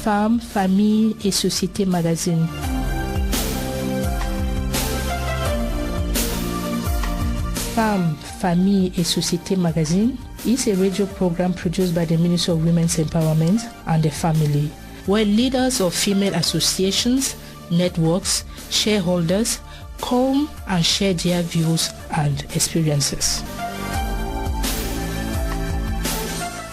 Femmes, Famille et Société Magazine. Femmes, Famille et Société Magazine is a radio program produced by the Ministry of Women's Empowerment and the Family, where leaders of female associations, networks, shareholders come and share their views and experiences.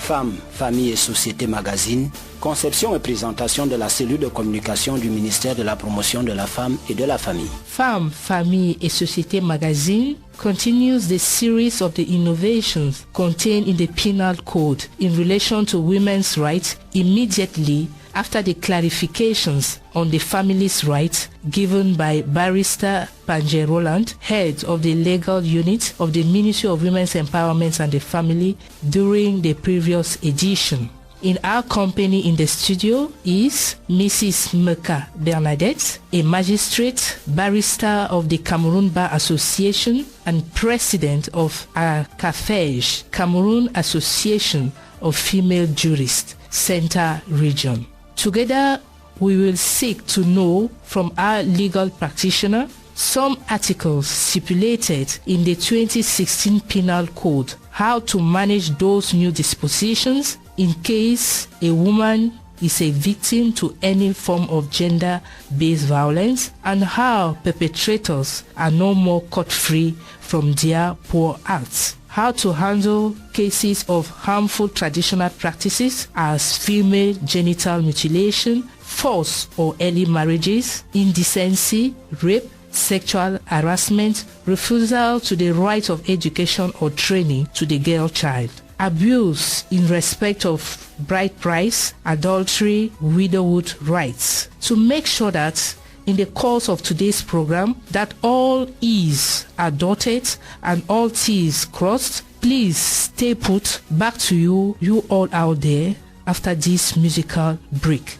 Femmes, Famille et Société Magazine, conception et présentation de la cellule de communication du ministère de la Promotion de la Femme et de la Famille. Femmes, Famille et Société Magazine continues the series of the innovations contained in the Penal Code in relation to women's rights immediately after the clarifications on the family's rights given by Barrister Panjay Roland, head of the legal unit of the Ministry of Women's Empowerment and the Family during the previous edition. In our company in the studio is Mrs. Meka Bernadette, a magistrate, barrister of the Cameroon Bar Association and president of ACAFEJ, Cameroon Association of Female Jurists, Center Region. Together, we will seek to know from our legal practitioner some articles stipulated in the 2016 Penal Code, how to manage those new dispositions in case a woman is a victim to any form of gender-based violence, and how perpetrators are no more cut-free from their poor acts. How to handle cases of harmful traditional practices as female genital mutilation, forced or early marriages, indecency, rape, sexual harassment, refusal to the right of education or training to the girl child, abuse in respect of bride price, adultery, widowhood rights. To make sure that in the course of today's program that all E's are dotted and all T's crossed, please stay put. Back to you all out there after this musical break.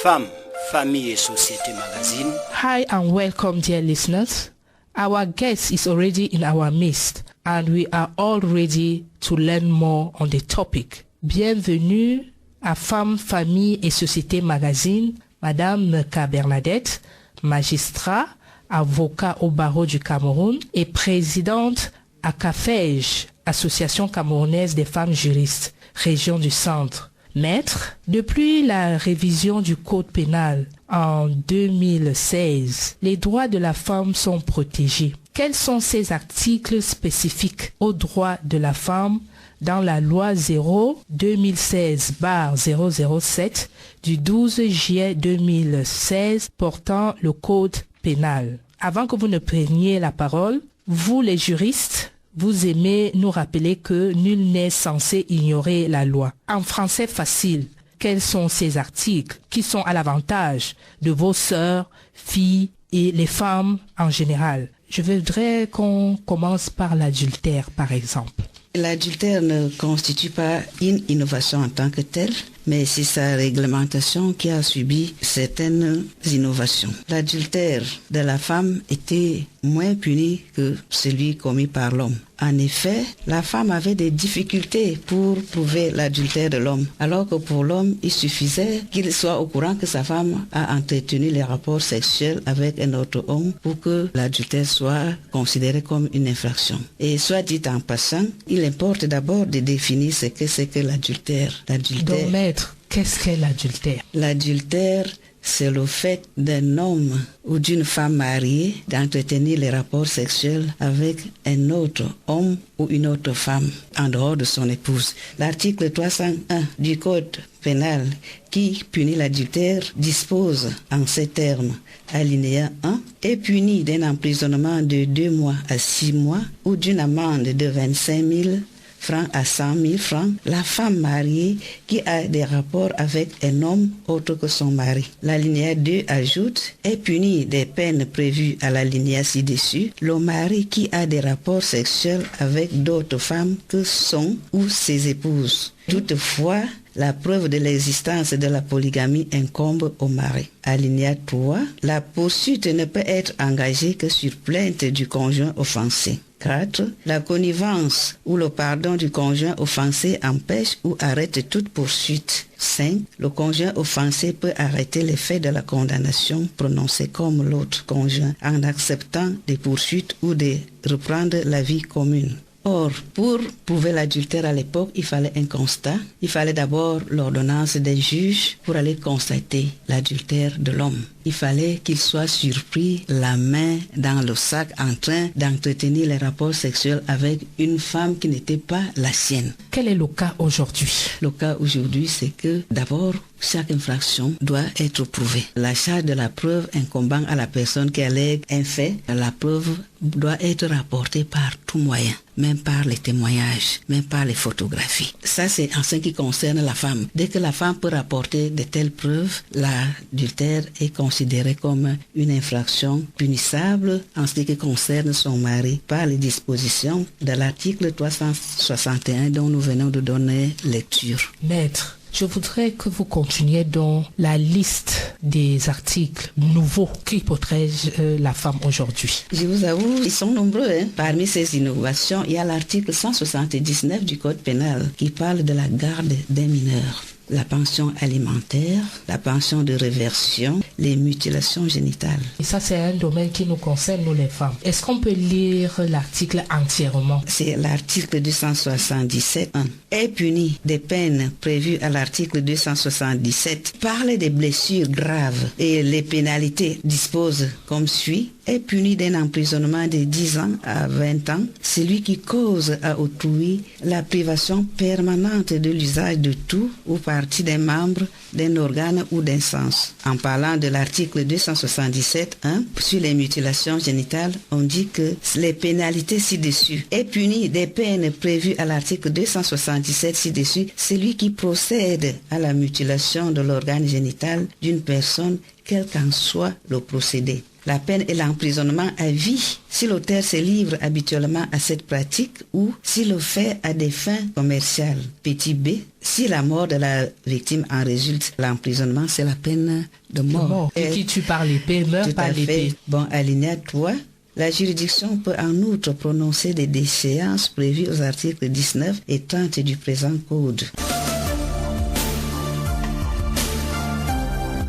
Femmes, Famille et Société Magazine. Hi and welcome, dear listeners. Our guest is already in our midst and we are all ready to learn more on the topic. Bienvenue à Femmes, Famille et Société Magazine, Madame Meka Bernadette, magistrat, avocat au barreau du Cameroun et présidente à ACAFEJ, Association camerounaise des femmes juristes, région du Centre. Maître, depuis la révision du Code pénal en 2016, les droits de la femme sont protégés. Quels sont ces articles spécifiques aux droits de la femme dans la loi 0-2016-007 du 12 juillet 2016 portant le Code pénal? Avant que vous ne preniez la parole, vous les juristes, vous aimez nous rappeler que nul n'est censé ignorer la loi. En français facile, quels sont ces articles qui sont à l'avantage de vos sœurs, filles et les femmes en général? Je voudrais qu'on commence par l'adultère, par exemple. L'adultère ne constitue pas une innovation en tant que telle, mais c'est sa réglementation qui a subi certaines innovations. L'adultère de la femme était moins puni que celui commis par l'homme. En effet, la femme avait des difficultés pour prouver l'adultère de l'homme, alors que pour l'homme, il suffisait qu'il soit au courant que sa femme a entretenu les rapports sexuels avec un autre homme pour que l'adultère soit considéré comme une infraction. Et soit dit en passant, il importe d'abord de définir ce que c'est que l'adultère. Donc, maître, qu'est-ce qu'est l'adultère? L'adultère, c'est le fait d'un homme ou d'une femme mariée d'entretenir les rapports sexuels avec un autre homme ou une autre femme en dehors de son épouse. L'article 301 du Code pénal qui punit l'adultère dispose en ces termes: alinéa 1 est puni d'un emprisonnement de 2 mois à 6 mois ou d'une amende de 25 000 francs à 100 000 francs, la femme mariée qui a des rapports avec un homme autre que son mari. L'alinéa 2 ajoute, est puni des peines prévues à l'alinéa ci-dessus, le mari qui a des rapports sexuels avec d'autres femmes que son ou ses épouses. Toutefois, la preuve de l'existence de la polygamie incombe au mari. Alinéa 3. La poursuite ne peut être engagée que sur plainte du conjoint offensé. 4. La connivence ou le pardon du conjoint offensé empêche ou arrête toute poursuite. 5. Le conjoint offensé peut arrêter l'effet de la condamnation prononcée comme l'autre conjoint en acceptant des poursuites ou de reprendre la vie commune. Or, pour prouver l'adultère à l'époque, il fallait un constat. Il fallait d'abord l'ordonnance des juges pour aller constater l'adultère de l'homme. Il fallait qu'il soit surpris la main dans le sac en train d'entretenir les rapports sexuels avec une femme qui n'était pas la sienne. Quel est le cas aujourd'hui? Le cas aujourd'hui, c'est que d'abord, chaque infraction doit être prouvée. La charge de la preuve incombant à la personne qui allègue un fait, la preuve doit être rapportée par tout moyen, même par les témoignages, même par les photographies. Ça, c'est en ce qui concerne la femme. Dès que la femme peut rapporter de telles preuves, l'adultère est considéré comme une infraction punissable en ce qui concerne son mari par les dispositions de l'article 361 dont nous venons de donner lecture. Maître, je voudrais que vous continuiez dans la liste des articles nouveaux qui protègent la femme aujourd'hui. Je vous avoue, ils sont nombreux. Parmi ces innovations, il y a l'article 179 du Code pénal qui parle de la garde des mineurs. La pension alimentaire, la pension de réversion, les mutilations génitales. Et ça, c'est un domaine qui nous concerne, nous les femmes. Est-ce qu'on peut lire l'article entièrement? C'est l'article 277.1. Est puni des peines prévues à l'article 277. Parle des blessures graves et les pénalités disposent comme suit. Est puni d'un emprisonnement de 10 ans à 20 ans celui qui cause à autrui la privation permanente de l'usage de tout ou partie d'un membre, d'un organe ou d'un sens. En parlant de l'article 277.1 sur les mutilations génitales, on dit que les pénalités ci-dessus est puni des peines prévues à l'article 277 ci-dessus celui qui procède à la mutilation de l'organe génital d'une personne, quel qu'en soit le procédé. La peine est l'emprisonnement à vie si l'auteur se livre habituellement à cette pratique ou s'il le fait à des fins commerciales. Petit b, si la mort de la victime en résulte, l'emprisonnement, c'est la peine de mort. Et qui tue par l'épée meurt par l'épée. Bon, alinéa 3. La juridiction peut en outre prononcer des déchéances prévues aux articles 19 et 30 du présent code.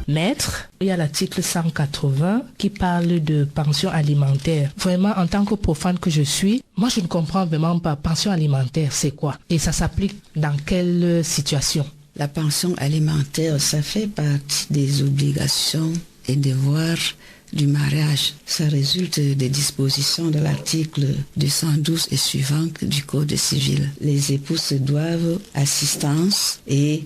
Maître, il y a l'article 180 qui parle de pension alimentaire. Vraiment, en tant que profane que je suis, moi je ne comprends vraiment pas. Pension alimentaire, c'est quoi? Et ça s'applique dans quelle situation? La pension alimentaire, ça fait partie des obligations et devoirs du mariage. Ça résulte des dispositions de l'article 212 et suivant du Code civil. Les époux se doivent assistance et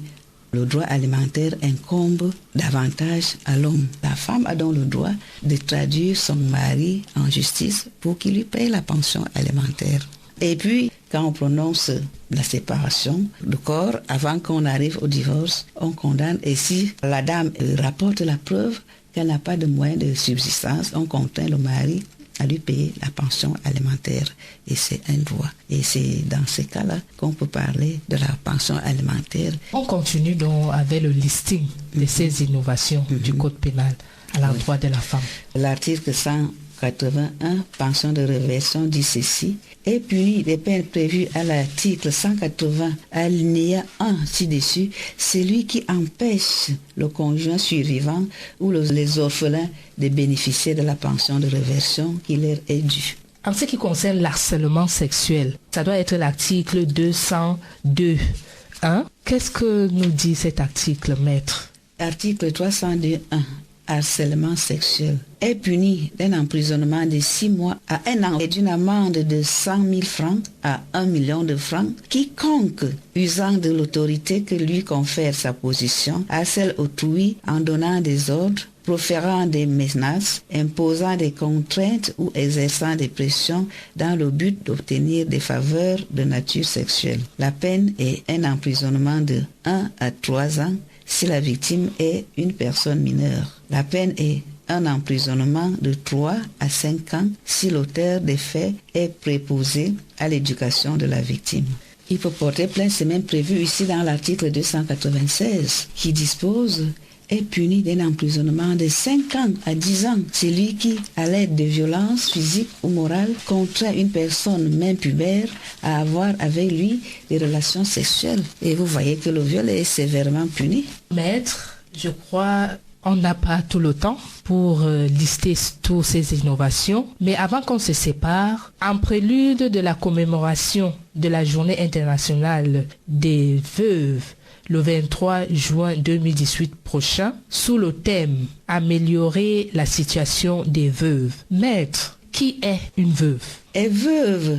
le droit alimentaire incombe davantage à l'homme. La femme a donc le droit de traduire son mari en justice pour qu'il lui paye la pension alimentaire. Et puis, quand on prononce la séparation de corps, avant qu'on arrive au divorce, on condamne. Et si la dame rapporte la preuve qu'elle n'a pas de moyens de subsistance, on contraint le mari à lui payer la pension alimentaire. Et c'est un droit. Et c'est dans ces cas-là qu'on peut parler de la pension alimentaire. On continue donc avec le listing de ces innovations du Code pénal à l'endroit de la femme. L'article 181, pension de réversion, dit ceci. Est puni des peines prévues à l'article 180, alinéa 1 ci-dessus, celui qui empêche le conjoint survivant ou les orphelins de bénéficier de la pension de réversion qui leur est due. En ce qui concerne l'harcèlement sexuel, ça doit être l'article 202.1. Qu'est-ce que nous dit cet article, maître? Article 302.1. Harcèlement sexuel est puni d'un emprisonnement de 6 mois à 1 an et d'une amende de 100 000 francs à 1 million de francs. Quiconque, usant de l'autorité que lui confère sa position, harcèle autrui en donnant des ordres, proférant des menaces, imposant des contraintes ou exerçant des pressions dans le but d'obtenir des faveurs de nature sexuelle. La peine est un emprisonnement de 1 à 3 ans si la victime est une personne mineure. La peine est un emprisonnement de 3 à 5 ans si l'auteur des faits est préposé à l'éducation de la victime. Il peut porter plainte, c'est même prévu ici dans l'article 296 qui dispose est puni d'un emprisonnement de 5 ans à 10 ans. Celui qui, à l'aide de violences physiques ou morales, contraint une personne, même pubère, à avoir avec lui des relations sexuelles. Et vous voyez que le viol est sévèrement puni. Maître, je crois on n'a pas tout le temps pour lister toutes ces innovations, mais avant qu'on se sépare, en prélude de la commémoration de la Journée internationale des veuves, le 23 juin 2018 prochain, sous le thème « Améliorer la situation des veuves ». Maître, qui est une veuve? Est veuve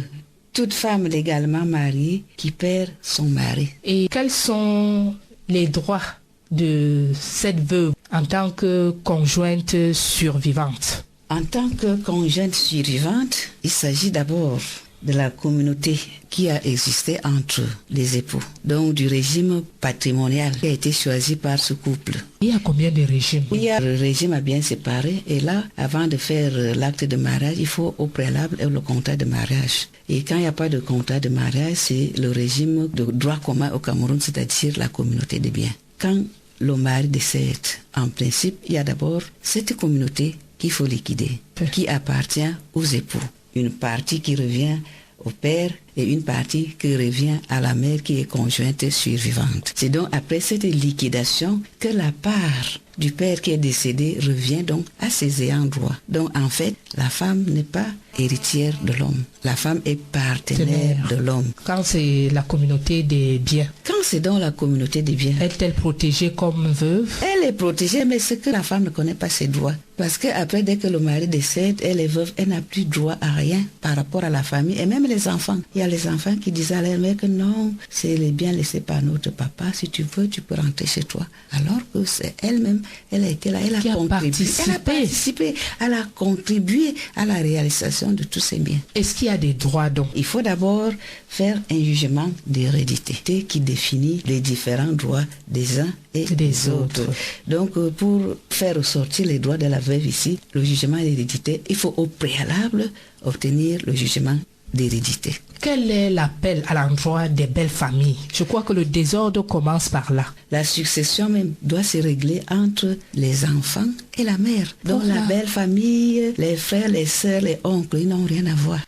toute femme légalement mariée qui perd son mari. Et quels sont les droits de cette veuve en tant que conjointe survivante? En tant que conjointe survivante, il s'agit d'abord de la communauté qui a existé entre les époux, donc du régime patrimonial qui a été choisi par ce couple. Il y a combien de régimes? Il y a le régime à bien séparé et là, avant de faire l'acte de mariage, il faut au préalable le contrat de mariage. Et quand il n'y a pas de contrat de mariage, c'est le régime de droit commun au Cameroun, c'est-à-dire la communauté des biens. Quand le mari décède, en principe, il y a d'abord cette communauté qu'il faut liquider, qui appartient aux époux. Une partie qui revient au père et une partie qui revient à la mère qui est conjointe survivante. C'est donc après cette liquidation que la part du père qui est décédé revient donc à ses ayants droit. Donc en fait, la femme n'est pas héritière de l'homme. La femme est partenaire de l'homme. Quand c'est la communauté des biens? Quand c'est donc la communauté des biens. Est-elle protégée comme veuve? Elle est protégée, mais c'est que la femme ne connaît pas ses droits. Parce qu'après, dès que le mari décède, elle est veuve, elle n'a plus droit à rien par rapport à la famille et même les enfants. Il y a les enfants qui disent à leur mère que non, c'est les biens laissés par notre papa. Si tu veux, tu peux rentrer chez toi. Alors que c'est elle-même, elle a été là, elle a participé, elle a contribué à la réalisation de tous ces biens. Est-ce qu'il y a des droits donc? Il faut d'abord faire un jugement d'hérédité qui définit les différents droits des uns et des autres. Donc pour faire ressortir les droits de la veuve ici, le jugement d'hérédité, il faut au préalable obtenir le jugement d'hérédité. Quel est l'appel à l'endroit des belles familles? Je crois que le désordre commence par là. La succession même doit se régler entre les enfants et la mère. Donc la belle famille, les frères, les sœurs, les oncles, ils n'ont rien à voir.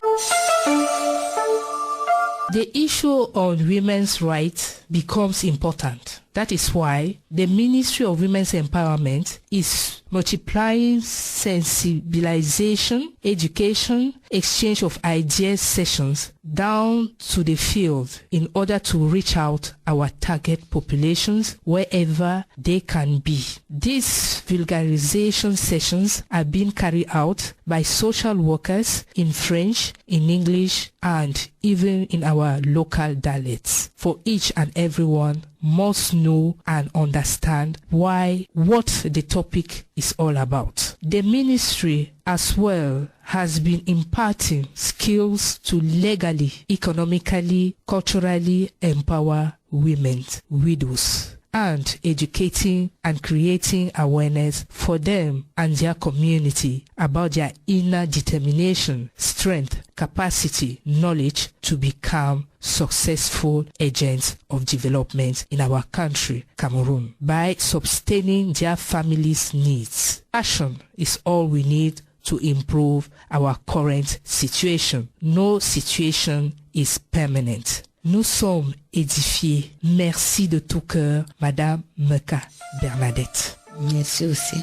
The issue on women's rights becomes important. That is why the Ministry of Women's Empowerment is multiplying sensibilization, education, exchange of ideas sessions down to the field in order to reach out our target populations wherever they can be. These vulgarization sessions are being carried out by social workers in French, in English, and even in our local dialects. For each and everyone must know and understand what the topic is all about. The ministry as well has been imparting skills to legally, economically, culturally empower women, widows, and educating and creating awareness for them and their community about their inner determination, strength, capacity, knowledge to become successful agents of development in our country, Cameroon, by sustaining their families' needs. Action is all we need to improve our current situation. No situation is permanent. Nous sommes édifiés. Merci de tout cœur, Madame Meka Bernadette. Merci aussi.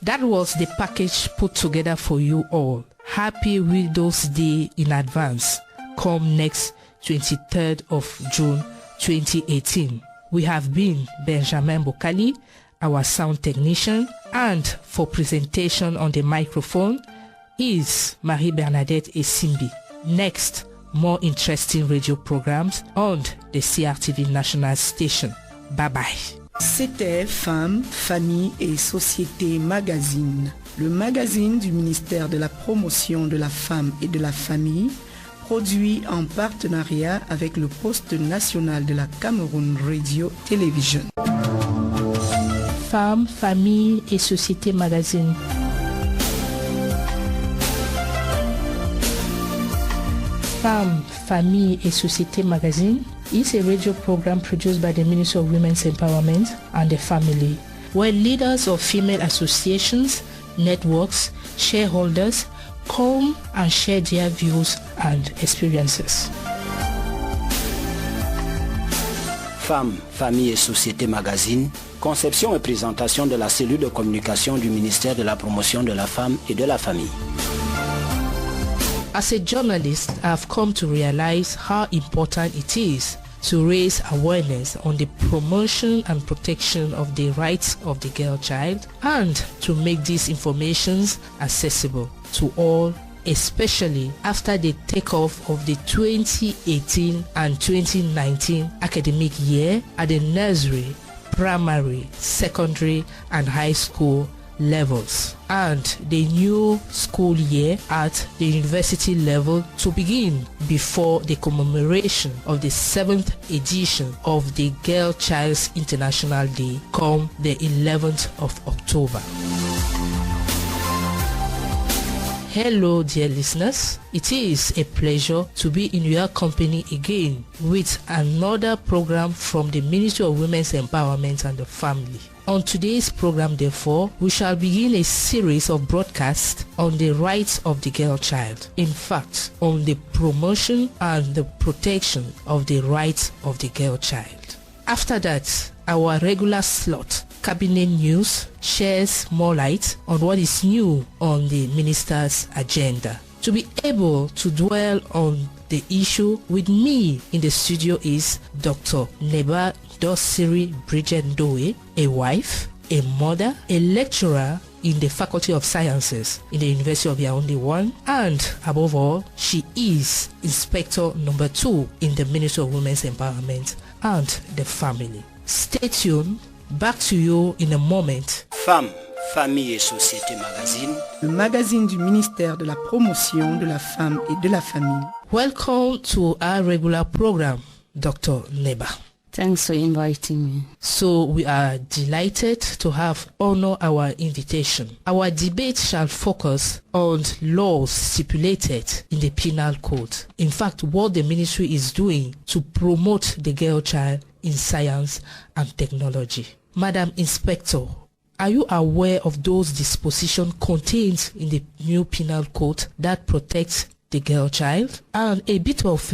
That was the package put together for you all. Happy Widow's Day in advance. Come next 23rd of June 2018. We have been Benjamin Bokali, our sound technician, and for presentation on the microphone is Marie-Bernadette Esimbi. Next, more interesting radio programs on the CRTV National Station. Bye-bye. C'était Femmes, Famille et Société Magazine, le magazine du ministère de la Promotion de la Femme et de la Famille, produit en partenariat avec le poste national de la Cameroun Radio Television. Femmes, Famille et Société Magazine. Femmes, Famille et Société magazine is a radio program produced by the Ministry of Women's Empowerment and the Family, where leaders of female associations, networks, shareholders come and share their views and experiences. Femmes, Famille et Société magazine, conception et présentation de la cellule de communication du ministère de la Promotion de la Femme et de la Famille. As a journalist, I have come to realize how important it is to raise awareness on the promotion and protection of the rights of the girl child and to make these informations accessible to all, especially after the takeoff of the 2018 and 2019 academic year at the nursery, primary, secondary and high school levels, and the new school year at the university level to begin before the commemoration of the 7th edition of the Girl Child's International Day come the 11th of October. Hello dear listeners, it is a pleasure to be in your company again with another program from the Ministry of Women's Empowerment and the Family. On today's program, therefore, we shall begin a series of broadcasts on the rights of the girl child. In fact, on the promotion and the protection of the rights of the girl child. After that, our regular slot, Cabinet News, shares more light on what is new on the minister's agenda. To be able to dwell on the issue with me in the studio is Dr. Neba Dosiri Bridget Ndoe, a wife, a mother, a lecturer in the Faculty of Sciences in the University of Yaoundé 1, and above all, she is Inspector number 2 in the Ministry of Women's Empowerment and the Family. Stay tuned. Back to you in a moment. Femmes, Famille et Société magazine, le magazine du ministère de la Promotion de la Femme et de la Famille. Welcome to our regular program, Dr. Neba. Thanks for inviting me. So we are delighted to have honored our invitation. Our debate shall focus on laws stipulated in the Penal Code. In fact, what the ministry is doing to promote the girl child in science and technology. Madam Inspector, are you aware of those dispositions contained in the new Penal Code that protects the girl child? And a bit of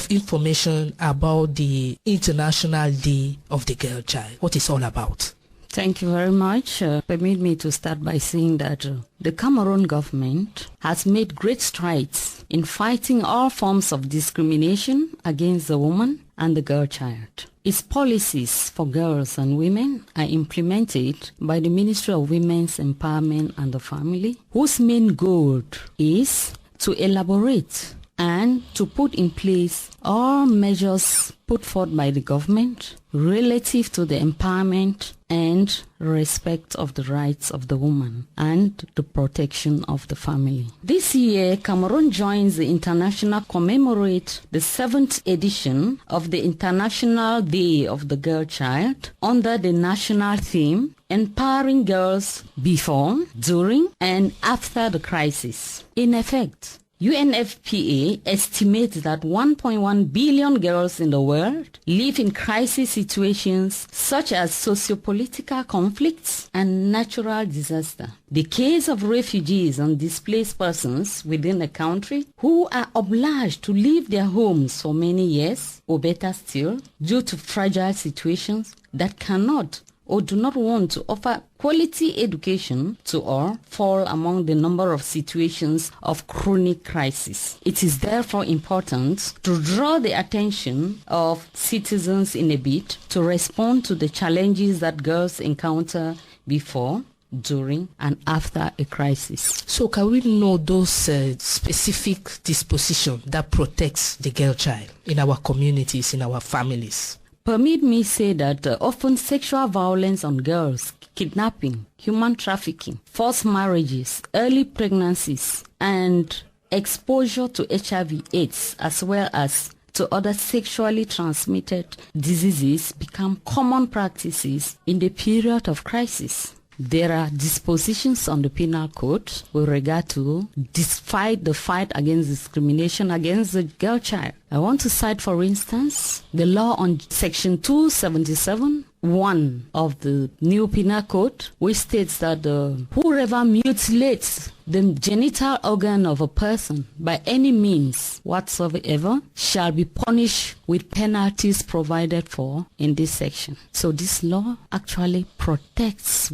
information about the International Day of the Girl Child. What it's all about? Thank you very much. Permit me to start by saying that the Cameroon government has made great strides in fighting all forms of discrimination against the woman and the girl child. Its policies for girls and women are implemented by the Ministry of Women's Empowerment and the Family, whose main goal is to elaborate and to put in place all measures put forth by the government relative to the empowerment and respect of the rights of the woman and the protection of the family. This year, Cameroon joins the international commemorate the 7th edition of the International Day of the Girl Child under the national theme Empowering Girls Before, During, and After the Crisis. In effect, UNFPA estimates that 1.1 billion girls in the world live in crisis situations such as socio-political conflicts and natural disaster. The case of refugees and displaced persons within a country who are obliged to leave their homes for many years, or better still, due to fragile situations that cannot or do not want to offer quality education to all fall among the number of situations of chronic crisis. It is therefore important to draw the attention of citizens in a bid to respond to the challenges that girls encounter before, during, and after a crisis. So can we know those specific dispositions that protects the girl child in our communities, in our families? Permit me say that often sexual violence on girls, kidnapping, human trafficking, forced marriages, early pregnancies, and exposure to HIV/AIDS as well as to other sexually transmitted diseases become common practices in the period of crisis. there are dispositions on the penal code with regard to the fight against discrimination against the girl child. I want to cite, for instance, the law on Section 277(1) of the new penal code, which states that whoever mutilates the genital organ of a person by any means whatsoever shall be punished with penalties provided for in this section. So this law actually protects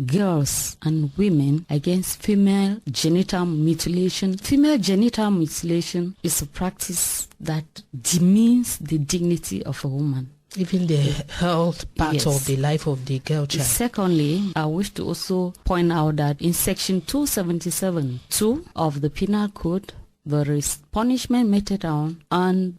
girls and women against female genital mutilation. Female genital mutilation is a practice that demeans the dignity of a woman. Even the health part of the life of the girl child. Secondly, I wish to also point out that in Section 277(2) of the Penal Code, there is punishment meted on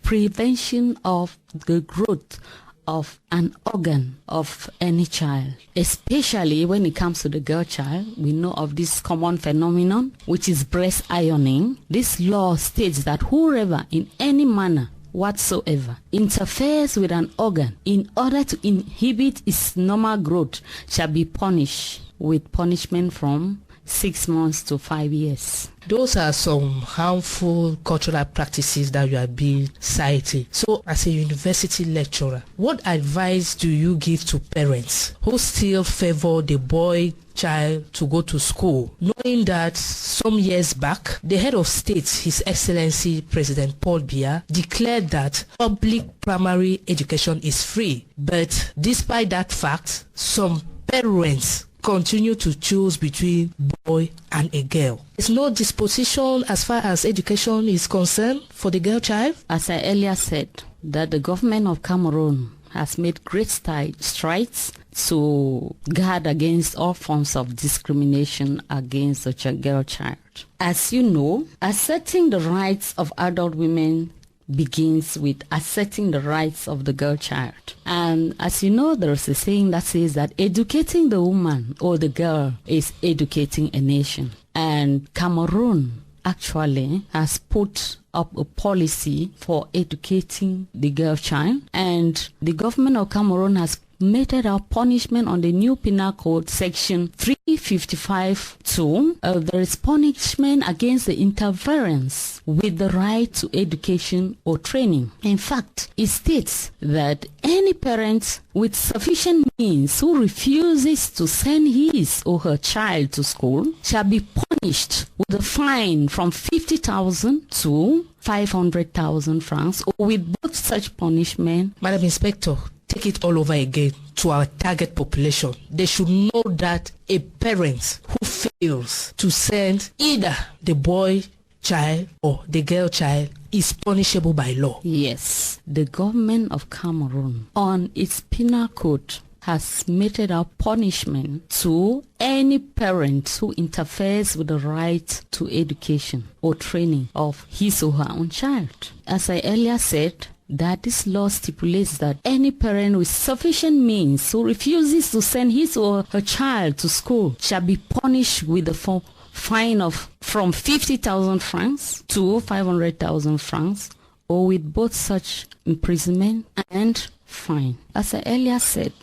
prevention of the growth of an organ of any child, especially when it comes to the girl child. We know of this common phenomenon, which is breast ironing. This law states that whoever in any manner whatsoever interferes with an organ in order to inhibit its normal growth shall be punished with punishment from 6 months to 5 years. Those are some harmful cultural practices that you have been citing. So as a university lecturer, what advice do you give to parents who still favor the boy child to go to school, knowing that some years back, the head of state, His Excellency President Paul Biya, declared that public primary education is free. But despite that fact, some parents continue to choose between boy and a girl. There's no disposition as far as education is concerned for the girl child. As I earlier said, that the government of Cameroon has made great strides to guard against all forms of discrimination against the girl child. As you know, asserting the rights of adult women begins with asserting the rights of the girl child. And as you know, there is a saying that says that educating the woman or the girl is educating a nation. And Cameroon actually has put up a policy for educating the girl child, and the government of Cameroon has meted out punishment on the new penal code section 355(2). There is punishment against the interference with the right to education or training. In fact, it states that any parent with sufficient means who refuses to send his or her child to school shall be punished with a fine from 50,000 to 500,000 francs, or with both such punishment. Madam Inspector, take it all over again to our target population. They should know that a parent who fails to send either the boy child or the girl child is punishable by law. Yes, the government of Cameroon on its penal code has meted out punishment to any parent who interferes with the right to education or training of his or her own child. As I earlier said, that this law stipulates that any parent with sufficient means who refuses to send his or her child to school shall be punished with a fine of from 50,000 francs to 500,000 francs, or with both such imprisonment and fine. As I earlier said,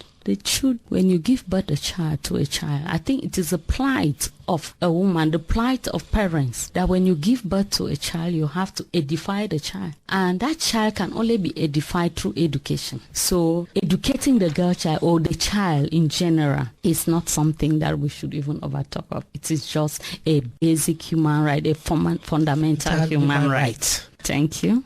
when you give birth to a child, I think it is a plight of a woman, the plight of parents, that when you give birth to a child, you have to edify the child. And that child can only be edified through education. So educating the girl child or the child in general is not something that we should even overtalk of. It is just a basic human right, a fundamental human right. Thank you.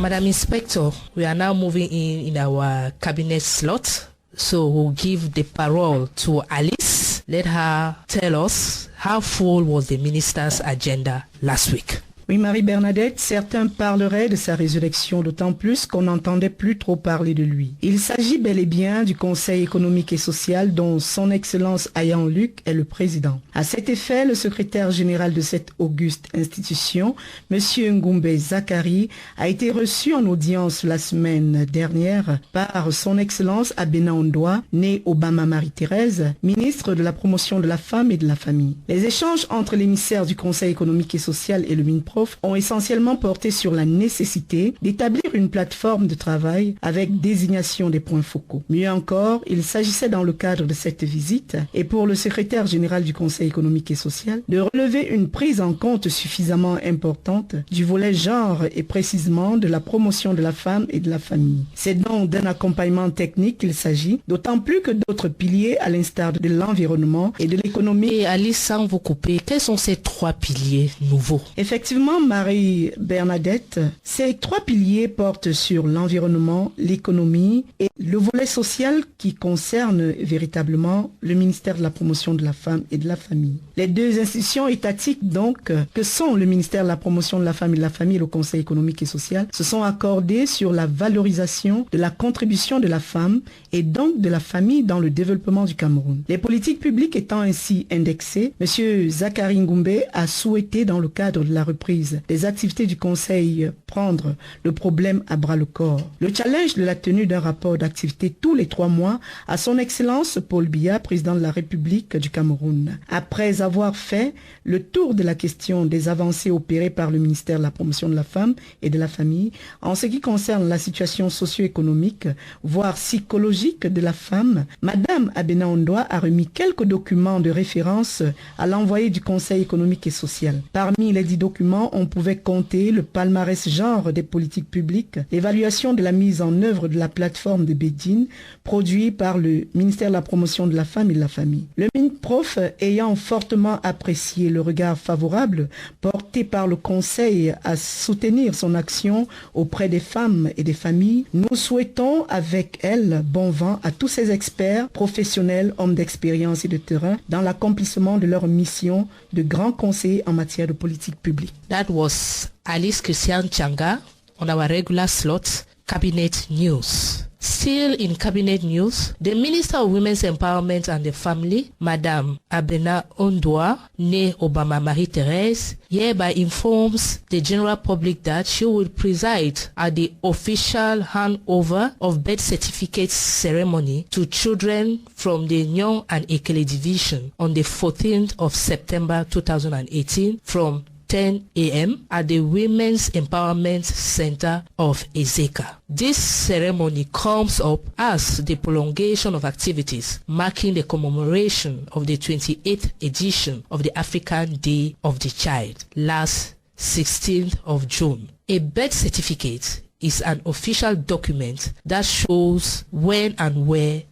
Madam Inspector, we are now moving in our cabinet slot. So we'll give the parole to Alice. Let her tell us how full was the minister's agenda last week. Oui, Marie-Bernadette, certains parleraient de sa résurrection, d'autant plus qu'on n'entendait plus trop parler de lui. Il s'agit bel et bien du Conseil économique et social dont son Excellence Ayan Luc est le président. À cet effet, le secrétaire général de cette auguste institution, M. Ngumbe Zakari, a été reçu en audience la semaine dernière par son Excellence Abena Ondoa, née Obama Marie-Thérèse, ministre de la promotion de la femme et de la famille. Les échanges entre l'émissaire du Conseil économique et social et le MINPRO profs ont essentiellement porté sur la nécessité d'établir une plateforme de travail avec désignation des points focaux. Mieux encore, il s'agissait dans le cadre de cette visite et pour le secrétaire général du Conseil économique et social de relever une prise en compte suffisamment importante du volet genre et précisément de la promotion de la femme et de la famille. C'est donc d'un accompagnement technique qu'il s'agit, d'autant plus que d'autres piliers à l'instar de l'environnement et de l'économie. Et Alice, sans vous couper, quels sont ces 3 piliers nouveaux? Effectivement, Marie-Bernadette, ces 3 piliers portent sur l'environnement, l'économie et le volet social qui concerne véritablement le ministère de la promotion de la femme et de la famille. Les 2 institutions étatiques donc que sont le ministère de la promotion de la femme et de la famille et le Conseil économique et social se sont accordés sur la valorisation de la contribution de la femme et donc de la famille dans le développement du Cameroun. Les politiques publiques étant ainsi indexées, M. Zachary Ngoumbé a souhaité dans le cadre de la reprise des activités du Conseil prendre le problème à bras le corps. Le challenge de la tenue d'un rapport d'activité tous les 3 mois à son Excellence Paul Biya, président de la République du Cameroun. Après avoir fait le tour de la question des avancées opérées par le ministère de la promotion de la femme et de la famille en ce qui concerne la situation socio-économique, voire psychologique de la femme, Madame Abena Ondoa a remis quelques documents de référence à l'envoyé du Conseil économique et social. Parmi les 10 documents, on pouvait compter le palmarès genre des politiques publiques, l'évaluation de la mise en œuvre de la plateforme de Beijing produit par le ministère de la promotion de la femme et de la famille. Le MINPROF ayant fortement apprécié le regard favorable porté par le Conseil à soutenir son action auprès des femmes et des familles, nous souhaitons avec elle bon vent à tous ces experts, professionnels, hommes d'expérience et de terrain dans l'accomplissement de leur mission de grands conseillers en matière de politique publique. That was Alice Christian Changa on our regular slot, Cabinet News. Still in Cabinet News, the Minister of Women's Empowerment and the Family, Madame Abena Ondoa, née Obama Marie-Thérèse, hereby informs the general public that she will preside at the official handover of birth certificate ceremony to children from the Nyon and Ekele Division on the 14th of September 2018 from 10 a.m. at the Women's Empowerment Center of Ezeka. This ceremony comes up as the prolongation of activities marking the commemoration of the 28th edition of the African Day of the Child, last 16th of June. A birth certificate is an official document that shows when and where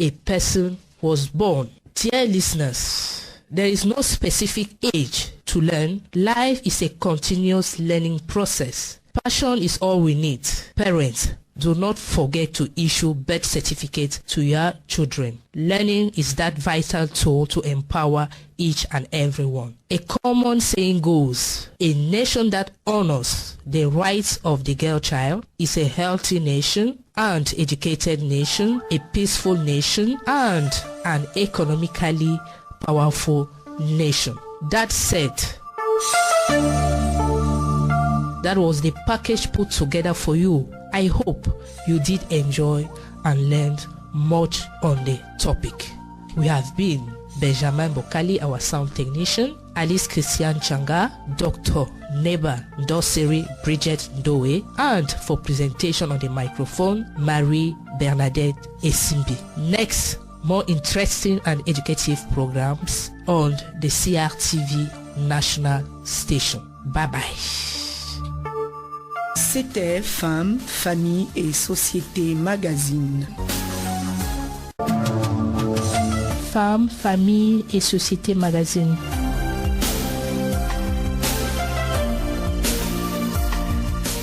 a person was born. Dear listeners, there is no specific age to learn. Life is a continuous learning process. Passion is all we need. Parents, do not forget to issue birth certificates to your children. Learning is that vital tool to empower each and everyone. A common saying goes, a nation that honors the rights of the girl child is a healthy nation and educated nation, a peaceful nation, and an economically powerful nation. That said, that was the package put together for you. I hope you did enjoy and learned much on the topic. We have been Benjamin Bokali, our sound technician, Alice Christian Changa, Dr. Neba Dosiri Bridget Doe, and for presentation on the microphone, Marie Bernadette Esimbi. Next, more interesting and educative programs on the CRTV national station. Bye bye. C'était Femmes, Famille et Société Magazine. Femmes, Famille et Société Magazine.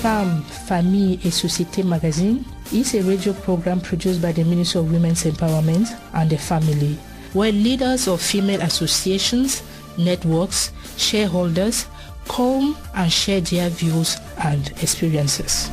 Femmes, Famille et Société Magazine is a radio program produced by the Ministry of Women's Empowerment and the Family, where leaders of female associations, networks, shareholders come and share their views and experiences.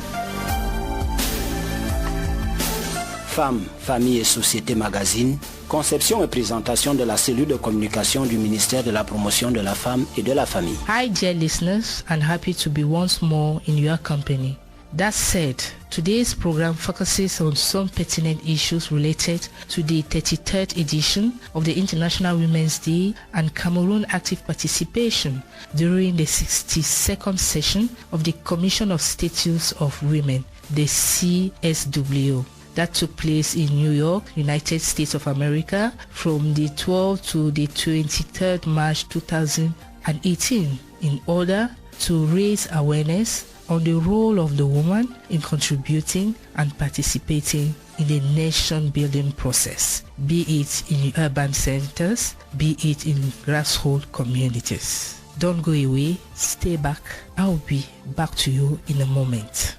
Femmes, Famille et Société Magazine, conception et présentation de la cellule de communication du ministère de la promotion de la femme et de la famille. Hi dear listeners, and happy to be once more in your company. That said, today's program focuses on some pertinent issues related to the 33rd edition of the International Women's Day and Cameroon active participation during the 62nd session of the Commission of Status of Women, the CSW. That took place in New York, United States of America, from the 12th to the 23rd March 2018 in order to raise awareness on the role of the woman in contributing and participating in the nation-building process, be it in urban centers, be it in grassroots communities. Don't go away, stay back. I'll be back to you in a moment.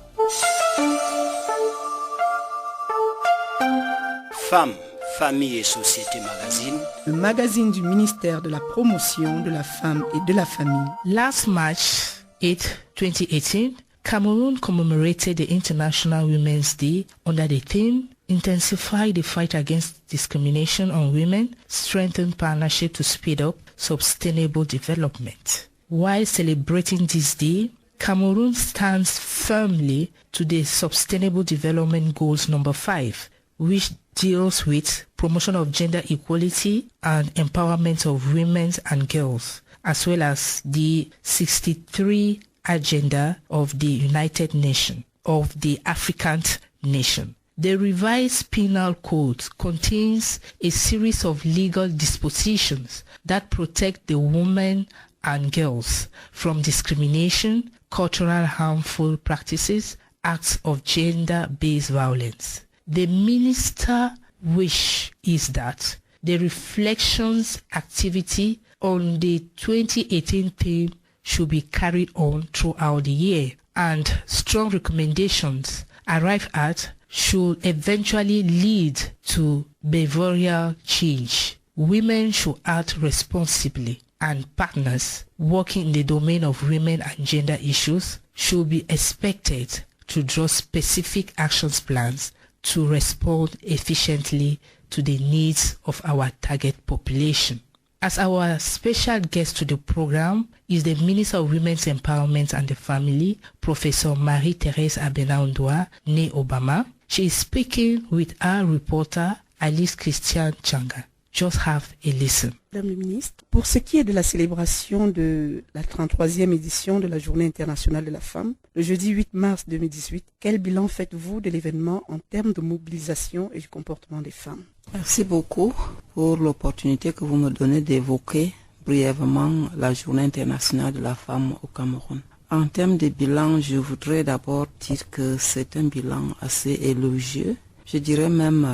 Femmes, famille et société magazine. Le magazine du ministère de la Promotion de la Femme et de la Famille. Last March 8, 2018, Cameroon commemorated the International Women's Day under the theme Intensify the fight against discrimination on women, strengthen partnership to speed up sustainable development. While celebrating this day, Cameroon stands firmly to the Sustainable Development Goals number 5, which deals with promotion of gender equality and empowerment of women and girls, as well as the 63 agenda of the United Nations, of the African nation. The revised penal code contains a series of legal dispositions that protect the women and girls from discrimination, cultural harmful practices, acts of gender-based violence. The minister's wish is that the reflections activity on the 2018 theme should be carried on throughout the year, and strong recommendations arrived at should eventually lead to behavioral change. Women should act responsibly, and partners working in the domain of women and gender issues should be expected to draw specific action plans to respond efficiently to the needs of our target population. As our special guest to the program is the Minister of Women's Empowerment and the Family, Professor Marie-Thérèse Abena-Ondoa, née Obama. She is speaking with our reporter Alice Christian Changa. Just have a listen. Madame la ministre, pour ce qui est de la célébration de la 33e édition de la Journée internationale de la femme, le jeudi 8 mars 2018, quel bilan faites-vous de l'événement en termes de mobilisation et du comportement des femmes? Merci beaucoup pour l'opportunité que vous me donnez d'évoquer brièvement la Journée internationale de la femme au Cameroun. En termes de bilan, je voudrais d'abord dire que c'est un bilan assez élogieux. Je dirais même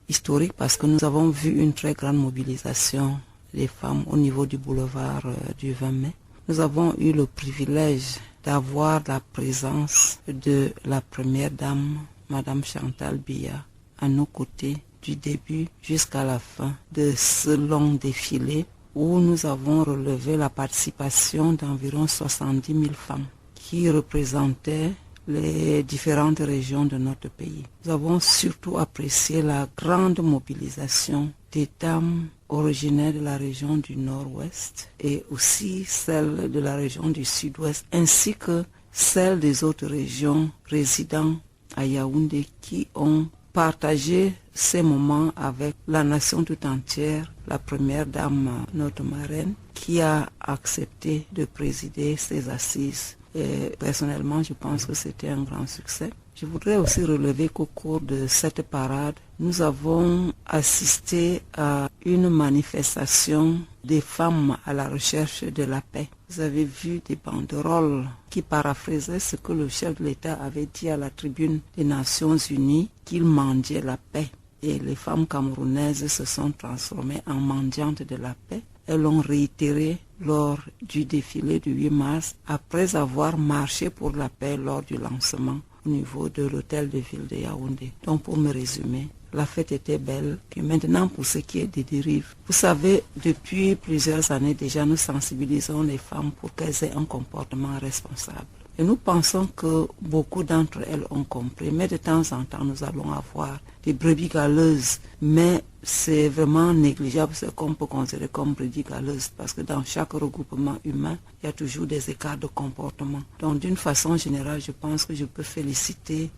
historique, parce que nous avons vu une très grande mobilisation des femmes au niveau du boulevard du 20 mai. Nous avons eu le privilège d'avoir la présence de la première dame, Madame Chantal Biya, à nos côtés du début jusqu'à la fin de ce long défilé où nous avons relevé la participation d'environ 70 000 femmes qui représentaient les différentes régions de notre pays. Nous avons surtout apprécié la grande mobilisation des dames originaires de la région du Nord-Ouest et aussi celles de la région du Sud-Ouest, ainsi que celles des autres régions résidant à Yaoundé qui ont partagé ces moments avec la nation tout entière, la première dame, notre marraine, qui a accepté de présider ces assises. Et personnellement, je pense que c'était un grand succès. Je voudrais aussi relever qu'au cours de cette parade, nous avons assisté à une manifestation des femmes à la recherche de la paix. Vous avez vu des banderoles qui paraphrasaient ce que le chef de l'État avait dit à la tribune des Nations Unies, qu'il mendiait la paix. Et les femmes camerounaises se sont transformées en mendiantes de la paix. Elles l'ont réitéré lors du défilé du 8 mars, après avoir marché pour la paix lors du lancement au niveau de l'hôtel de ville de Yaoundé. Donc pour me résumer, la fête était belle. Et maintenant pour ce qui est des dérives, vous savez, depuis plusieurs années déjà, nous sensibilisons les femmes pour qu'elles aient un comportement responsable. Et nous pensons que beaucoup d'entre elles ont compris, mais de temps en temps, nous allons avoir des brebis galeuses, mais c'est vraiment négligeable ce qu'on peut considérer comme brebis galeuses, parce que dans chaque regroupement humain, il y a toujours des écarts de comportement. Donc d'une façon générale, je pense que je peux féliciter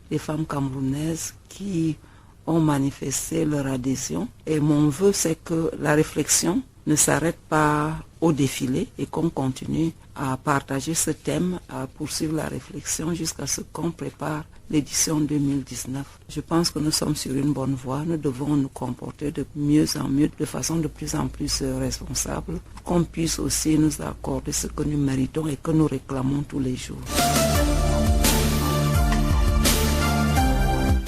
les femmes camerounaises qui ont manifesté leur adhésion. Et mon vœu, c'est que la réflexion ne s'arrête pas au défilé et qu'on continue à partager ce thème, à poursuivre la réflexion jusqu'à ce qu'on prépare l'édition 2019. Je pense que nous sommes sur une bonne voie. Nous devons nous comporter de mieux en mieux, de façon de plus en plus responsable, qu'on puisse aussi nous accorder ce que nous méritons et que nous réclamons tous les jours.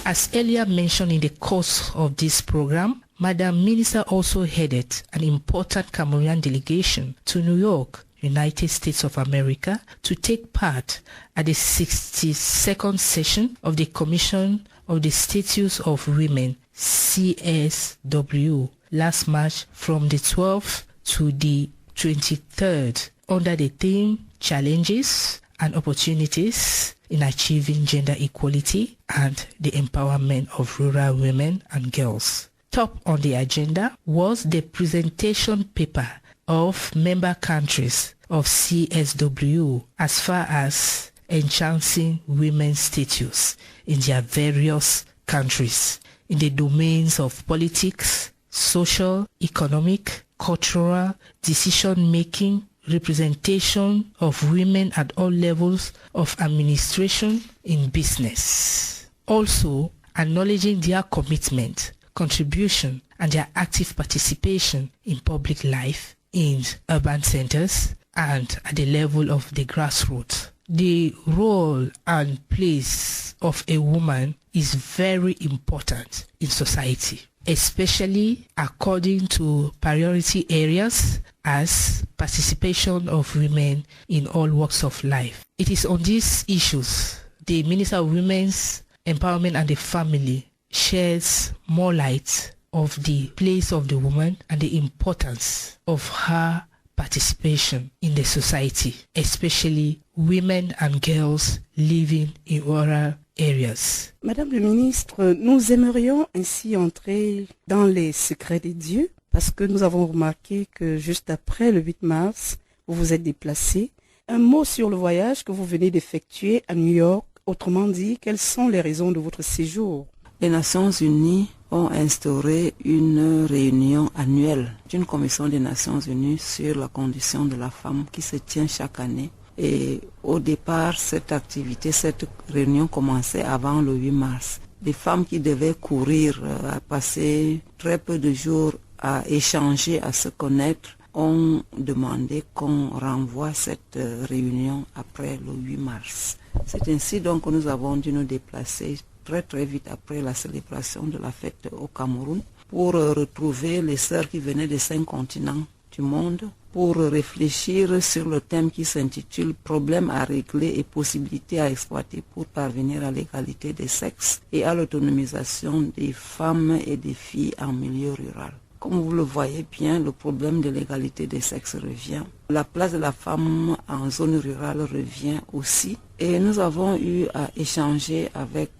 As earlier mentioned in the course of this program, Madam Minister also headed an important Cameroonian delegation to New York, United States of America, to take part at the 62nd session of the Commission of the Status of Women, CSW, last March from the 12th to the 23rd, under the theme Challenges and Opportunities in Achieving Gender Equality and the Empowerment of Rural Women and Girls. Top on the agenda was the presentation paper of member countries of CSW as far as enhancing women's status in their various countries in the domains of politics, social, economic, cultural, decision-making, representation of women at all levels of administration in business. Also, acknowledging their commitment, contribution, and their active participation in public life in urban centers and at the level of the grassroots. The role and place of a woman is very important in society, especially according to priority areas as participation of women in all walks of life. It is on these issues the Minister of Women's Empowerment and the Family sheds more light of the place of the woman and the importance of her participation in the society, especially women and girls living in rural areas. Madame le ministre, nous aimerions ainsi entrer dans les secrets des dieux parce que nous avons remarqué que juste après le 8 mars, vous vous êtes déplacé. Un mot sur le voyage que vous venez d'effectuer à New York, autrement dit, quelles sont les raisons de votre séjour? Les Nations Unies ont instauré une réunion annuelle d'une commission des Nations Unies sur la condition de la femme qui se tient chaque année. Et au départ, cette activité, cette réunion commençait avant le 8 mars. Des femmes qui devaient courir, à passer très peu de jours à échanger, à se connaître, ont demandé qu'on renvoie cette réunion après le 8 mars. C'est ainsi donc que nous avons dû nous déplacer très vite après la célébration de la fête au Cameroun pour retrouver les sœurs qui venaient des 5 continents du monde pour réfléchir sur le thème qui s'intitule « Problèmes à régler et possibilités à exploiter pour parvenir à l'égalité des sexes et à l'autonomisation des femmes et des filles en milieu rural ». Comme vous le voyez bien, le problème de l'égalité des sexes revient. La place de la femme en zone rurale revient aussi. Et nous avons eu à échanger avec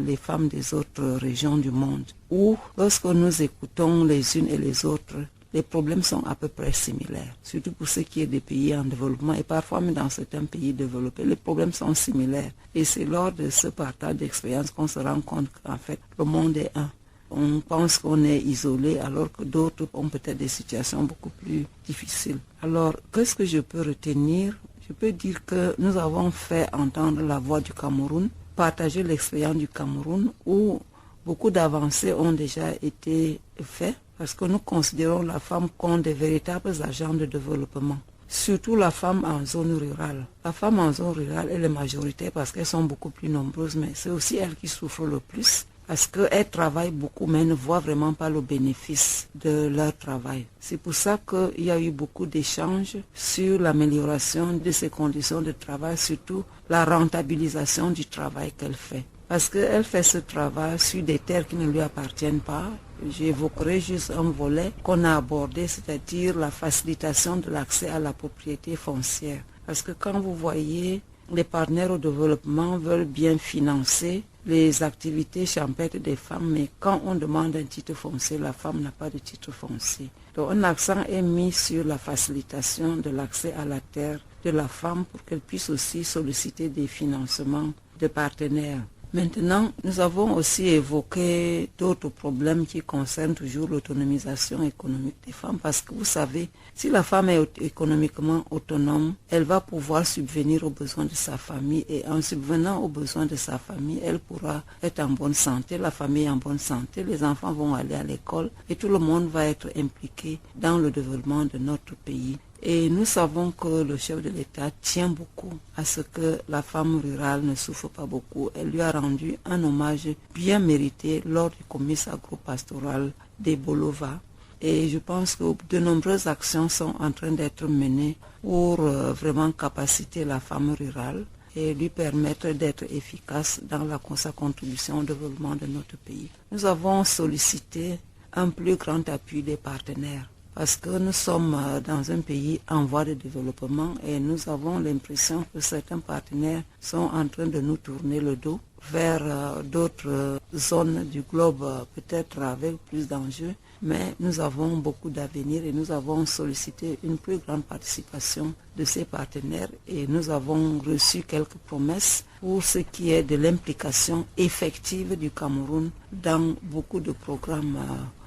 les femmes des autres régions du monde, où lorsque nous écoutons les unes et les autres, les problèmes sont à peu près similaires, surtout pour ce qui est des pays en développement et parfois même dans certains pays développés, les problèmes sont similaires. Et c'est lors de ce partage d'expérience qu'on se rend compte qu'en fait, le monde est un. On pense qu'on est isolé alors que d'autres ont peut-être des situations beaucoup plus difficiles. Alors, qu'est-ce que je peux retenir? Je peux dire que nous avons fait entendre la voix du Cameroun, partager l'expérience du Cameroun où beaucoup d'avancées ont déjà été faites parce que nous considérons la femme comme des véritables agents de développement. Surtout la femme en zone rurale. La femme en zone rurale, elle est majoritaire parce qu'elles sont beaucoup plus nombreuses, mais c'est aussi elles qui souffrent le plus. Parce qu'elles travaillent beaucoup, mais ne voient vraiment pas le bénéfice de leur travail. C'est pour ça qu'il y a eu beaucoup d'échanges sur l'amélioration de ses conditions de travail, surtout la rentabilisation du travail qu'elle fait. Parce qu'elle fait ce travail sur des terres qui ne lui appartiennent pas. J'évoquerai juste un volet qu'on a abordé, c'est-à-dire la facilitation de l'accès à la propriété foncière. Parce que quand vous voyez les partenaires au développement veulent bien financer les activités champêtres des femmes, mais quand on demande un titre foncier, la femme n'a pas de titre foncier. Donc un accent est mis sur la facilitation de l'accès à la terre de la femme pour qu'elle puisse aussi solliciter des financements de partenaires. Maintenant, nous avons aussi évoqué d'autres problèmes qui concernent toujours l'autonomisation économique des femmes parce que vous savez, si la femme est économiquement autonome, elle va pouvoir subvenir aux besoins de sa famille et en subvenant aux besoins de sa famille, elle pourra être en bonne santé, la famille est en bonne santé, les enfants vont aller à l'école et tout le monde va être impliqué dans le développement de notre pays. Et nous savons que le chef de l'État tient beaucoup à ce que la femme rurale ne souffre pas beaucoup. Elle lui a rendu un hommage bien mérité lors du comice agro-pastoral des Bolova. Et je pense que de nombreuses actions sont en train d'être menées pour vraiment capaciter la femme rurale et lui permettre d'être efficace dans sa contribution au développement de notre pays. Nous avons sollicité un plus grand appui des partenaires. Parce que nous sommes dans un pays en voie de développement et nous avons l'impression que certains partenaires sont en train de nous tourner le dos vers d'autres zones du globe, peut-être avec plus d'enjeux, mais nous avons beaucoup d'avenir et nous avons sollicité une plus grande participation de ces partenaires et nous avons reçu quelques promesses pour ce qui est de l'implication effective du Cameroun dans beaucoup de programmes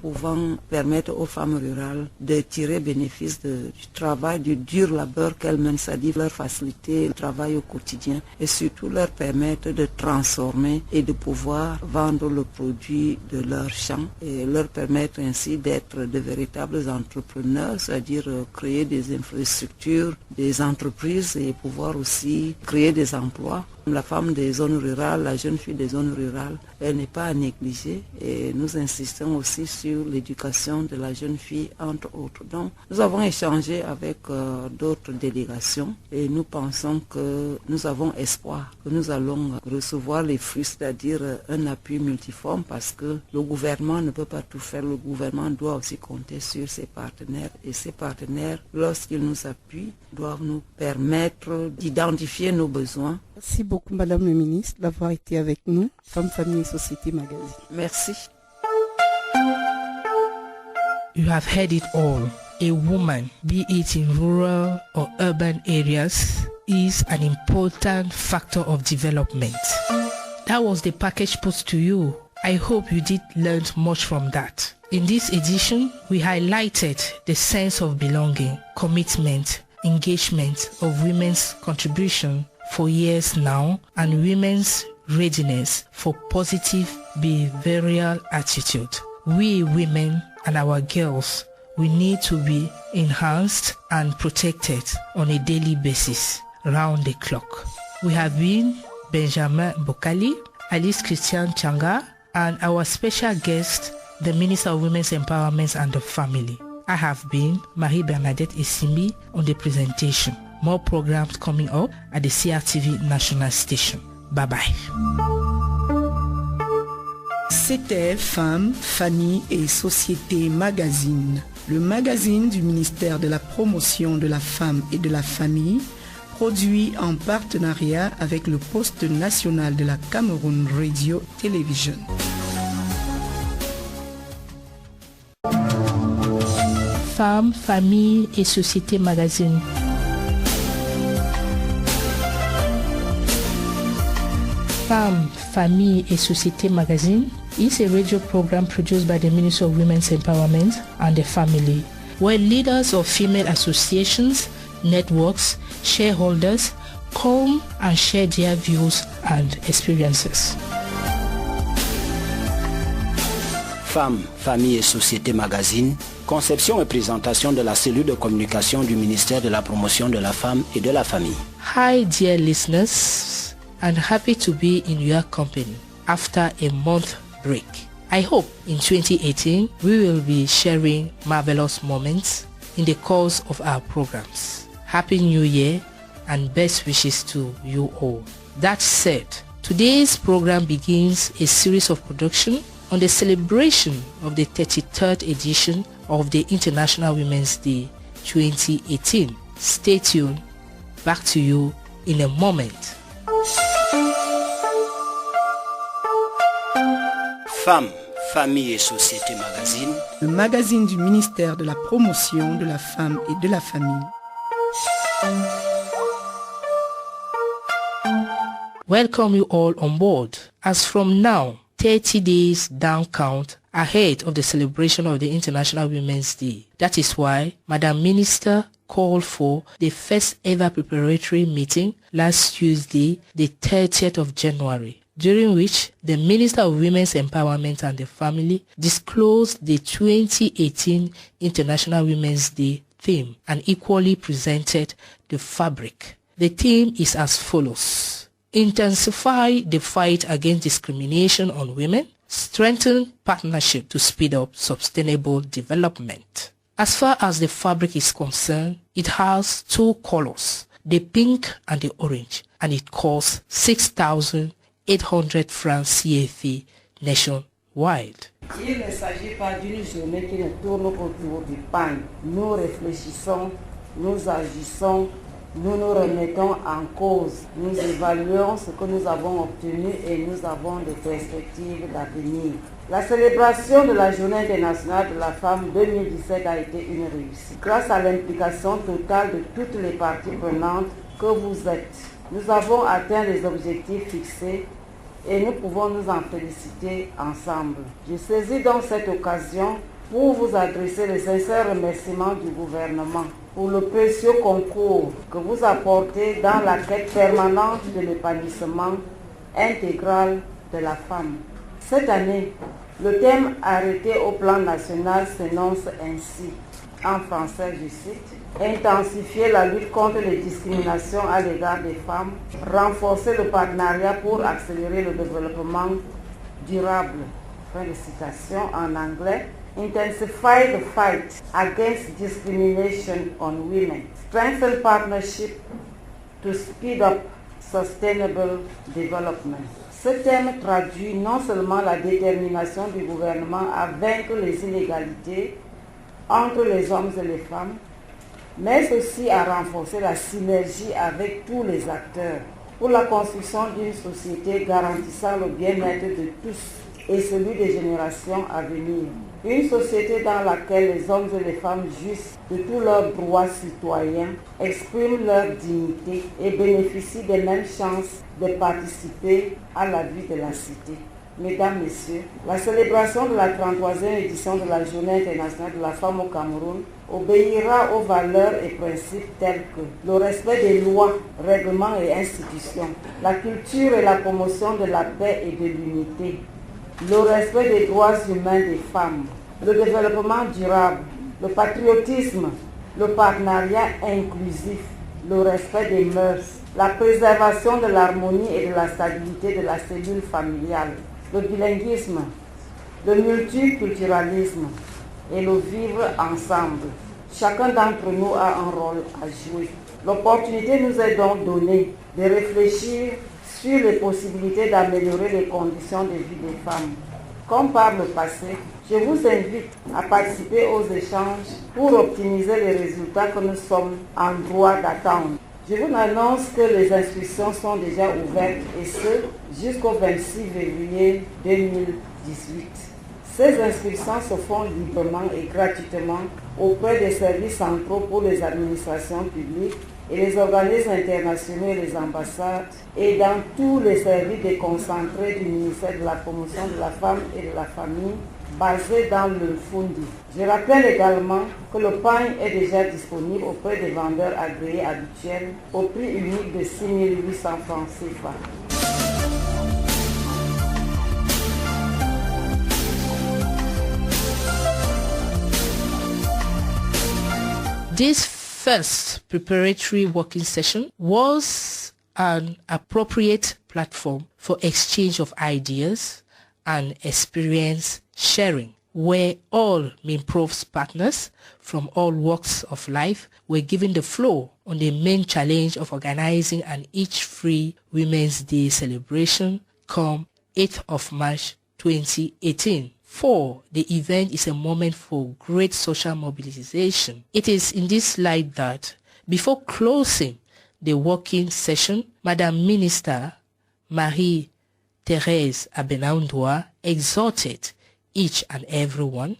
pouvant permettre aux femmes rurales de tirer bénéfice du travail, du dur labeur qu'elles mènent, c'est-à-dire leur faciliter le travail au quotidien et surtout leur permettre de transformer et de pouvoir vendre le produit de leur champ et leur permettre ainsi d'être de véritables entrepreneurs, c'est-à-dire créer des infrastructures, des entreprises et pouvoir aussi créer des emplois. La femme des zones rurales, la jeune fille des zones rurales, elle n'est pas à négliger et nous insistons aussi sur l'éducation de la jeune fille, entre autres. Donc, nous avons échangé avec d'autres délégations et nous pensons que nous avons espoir que nous allons recevoir les fruits, c'est-à-dire un appui multiforme parce que le gouvernement ne peut pas tout faire. Le gouvernement doit aussi compter sur ses partenaires et ces partenaires, lorsqu'ils nous appuient, doivent nous permettre d'identifier nos besoins. Merci beaucoup, Madame le ministre, d'avoir été avec nous. Femme, Famille et Société Magazine. Merci. You have heard it all. A woman, be it in rural or urban areas, is an important factor of development. That was the package put to you. I hope you did learn much from that. In this edition, we highlighted the sense of belonging, commitment, engagement of women's contribution for years now and women's readiness for positive behavioral attitude. We women and our girls, we need to be enhanced and protected on a daily basis, round the clock. We have been Benjamin Bokali, Alice Christian Changa, and our special guest, the Minister of Women's Empowerment and the Family. I have been Marie-Bernadette Essimbi on the presentation. More programs coming up at the CRTV National Station. Bye-bye. C'était Femmes, Famille et Société Magazine, le magazine du ministère de la Promotion de la Femme et de la Famille, produit en partenariat avec le Poste national de la Cameroun Radio Television. Femmes, Famille et Société Magazine. Femmes, Famille et Société Magazine is a radio program produced by the Ministry of Women's Empowerment and the Family, where leaders of female associations, networks, shareholders come and share their views and experiences. Femmes, Famille et Société Magazine, conception et présentation de la cellule de communication du ministère de la Promotion de la Femme et de la Famille. Hi dear listeners, I'm happy to be in your company after a month break. I hope in 2018 we will be sharing marvelous moments in the course of our programs. Happy New Year and best wishes to you all. That said, today's program begins a series of production on the celebration of the 33rd edition of the International Women's Day 2018. Stay tuned. Back to you in a moment. Femmes, famille et société magazine. Le magazine du ministère de la promotion de la femme et de la famille. Welcome you all on board. As from now, 30 days down count ahead of the celebration of the International Women's Day. That is why Madam Minister called for the first ever preparatory meeting last Tuesday, the 30th of January, during which the Minister of Women's Empowerment and the Family disclosed the 2018 International Women's Day theme and equally presented the fabric. The theme is as follows: intensify the fight against discrimination on women, strengthen partnership to speed up sustainable development. As far as the fabric is concerned, it has two colors, the pink and the orange, and it costs 6,800 francs CFA nationwide. Il ne s'agit pas d'une journée qui ne tourne autour du pain. Nous réfléchissons, nous agissons, nous nous remettons en cause, nous évaluons ce que nous avons obtenu et nous avons des perspectives d'avenir. La célébration de la Journée internationale de la femme 2017 a été une réussite. Grâce à l'implication totale de toutes les parties prenantes que vous êtes, nous avons atteint les objectifs fixés et nous pouvons nous en féliciter ensemble. Je saisis donc cette occasion pour vous adresser les sincères remerciements du gouvernement pour le précieux concours que vous apportez dans la quête permanente de l'épanouissement intégral de la femme. Cette année, le thème arrêté au plan national s'énonce ainsi, en français je cite: intensifier la lutte contre les discriminations à l'égard des femmes, renforcer le partenariat pour accélérer le développement durable. Fin de citation en anglais. Intensify the fight against discrimination on women. Strengthen partnership to speed up sustainable development. Ce thème traduit non seulement la détermination du gouvernement à vaincre les inégalités entre les hommes et les femmes, mais aussi à renforcer la synergie avec tous les acteurs pour la construction d'une société garantissant le bien-être de tous et celui des générations à venir. Une société dans laquelle les hommes et les femmes jouissent de tous leurs droits citoyens, expriment leur dignité et bénéficient des mêmes chances de participer à la vie de la cité. Mesdames, Messieurs, la célébration de la 33e édition de la Journée internationale de la femme au Cameroun obéira aux valeurs et principes tels que le respect des lois, règlements et institutions, la culture et la promotion de la paix et de l'unité, le respect des droits humains des femmes, le développement durable, le patriotisme, le partenariat inclusif, le respect des mœurs, la préservation de l'harmonie et de la stabilité de la cellule familiale, le bilinguisme, le multiculturalisme et le vivre ensemble. Chacun d'entre nous a un rôle à jouer. L'opportunité nous est donc donnée de réfléchir sur les possibilités d'améliorer les conditions de vie des femmes. Comme par le passé, je vous invite à participer aux échanges pour optimiser les résultats que nous sommes en droit d'attendre. Je vous annonce que les inscriptions sont déjà ouvertes et ce, jusqu'au 26 février 2018. Ces inscriptions se font librement et gratuitement auprès des services centraux pour les administrations publiques et les organismes internationaux et les ambassades et dans tous les services déconcentrés du ministère de la promotion de la femme et de la famille basés dans le Fundi. Je rappelle également que le pain est déjà disponible auprès des vendeurs agréés habituels au prix unique de 6 800 francs CFA. This first preparatory working session was an appropriate platform for exchange of ideas and experience sharing, where all MINPROF's partners from all walks of life were given the floor on the main challenge of organizing an each-free Women's Day celebration come 8th of March 2018. 4. The event is a moment for great social mobilization. It is in this light that, before closing the working session, Madam Minister Marie-Thérèse Abenandoua exhorted each and everyone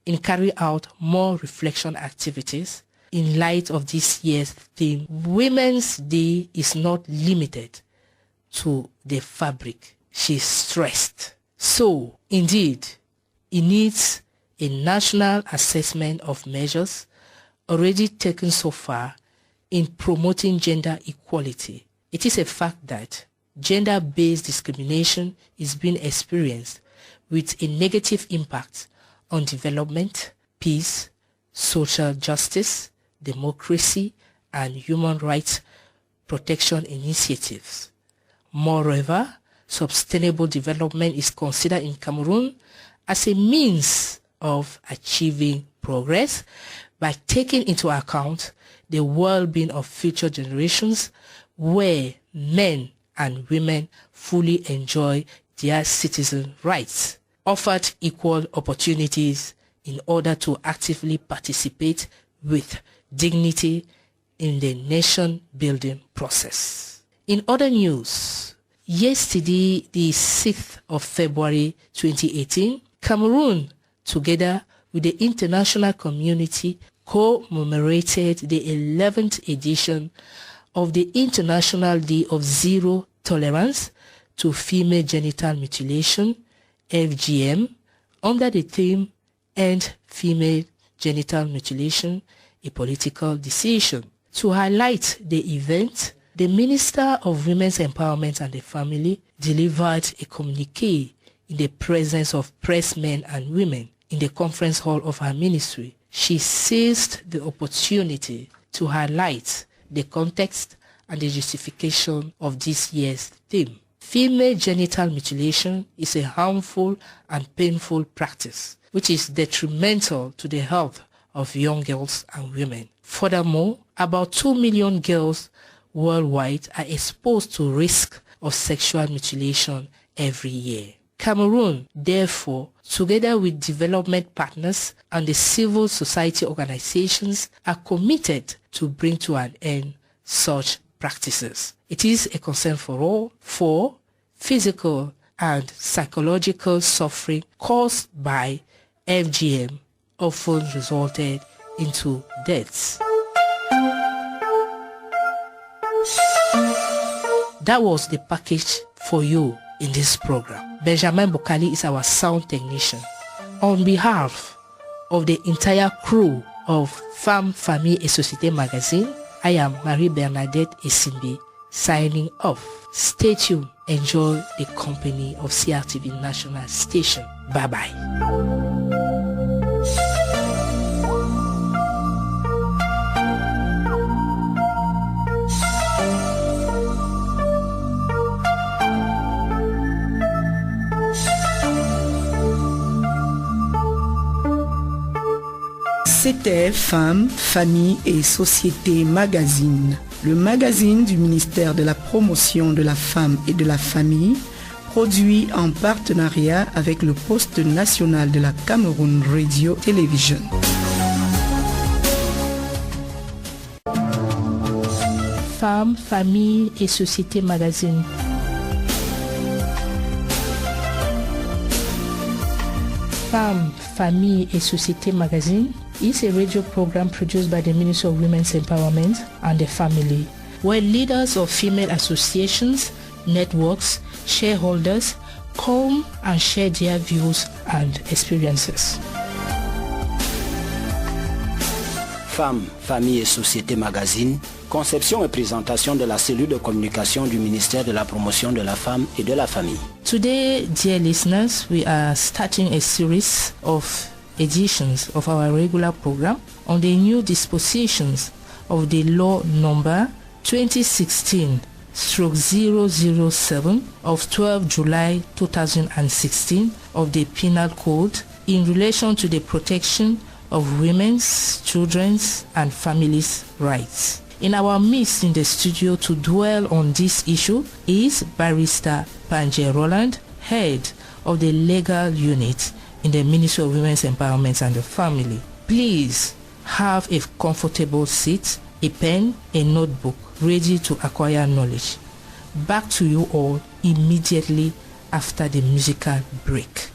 in carrying out more reflection activities in light of this year's theme. Women's Day is not limited to the fabric, she stressed. So, indeed, it needs a national assessment of measures already taken so far in promoting gender equality. It is a fact that gender-based discrimination is being experienced with a negative impact on development, peace, social justice, democracy, and human rights protection initiatives. Moreover, sustainable development is considered in Cameroon as a means of achieving progress by taking into account the well-being of future generations, where men and women fully enjoy their citizen rights, offered equal opportunities in order to actively participate with dignity in the nation-building process. In other news, yesterday, the 6th of February 2018, Cameroon, together with the international community, commemorated the 11th edition of the International Day of Zero Tolerance to Female Genital Mutilation, FGM, under the theme End Female Genital Mutilation, a Political Decision. To highlight the event, the Minister of Women's Empowerment and the Family delivered a communique in the presence of pressmen and women in the conference hall of her ministry. She seized the opportunity to highlight the context and the justification of this year's theme. Female genital mutilation is a harmful and painful practice which is detrimental to the health of young girls and women. Furthermore, about 2 million girls worldwide are exposed to risk of sexual mutilation every year. Cameroon, therefore, together with development partners and the civil society organizations, are committed to bring to an end such practices. It is a concern for all, for physical and psychological suffering caused by FGM often resulted into deaths. That was the package for you in this program. Benjamin Bokali is our sound technician. On behalf of the entire crew of Femme, Famille et Société magazine, I am Marie-Bernadette Esimbe signing off. Stay tuned. Enjoy the company of CRTV National Station. Bye-bye. C'était Femmes, Famille et Société magazine, le magazine du ministère de la Promotion de la Femme et de la Famille, produit en partenariat avec le poste national de la Cameroun Radio Television. Femmes, Famille et Société magazine. Femme, Famille et Société magazine is a radio program produced by the Ministry of Women's Empowerment and the Family, where leaders of female associations, networks, shareholders come and share their views and experiences. Femmes, Famille et Société magazine, conception et présentation de la cellule de communication du ministère de la Promotion de la Femme et de la Famille. Today, dear listeners, we are starting a series of editions of our regular program on the new dispositions of the law number 2016/007 of 12 July 2016 of the Penal Code in relation to the protection of women's, children's and families' rights. In our midst in the studio to dwell on this issue is Barrister Panje Roland, head of the legal unit in the Ministry of Women's Empowerment and the Family. Please have a comfortable seat, a pen, a notebook ready to acquire knowledge. Back to you all immediately after the musical break.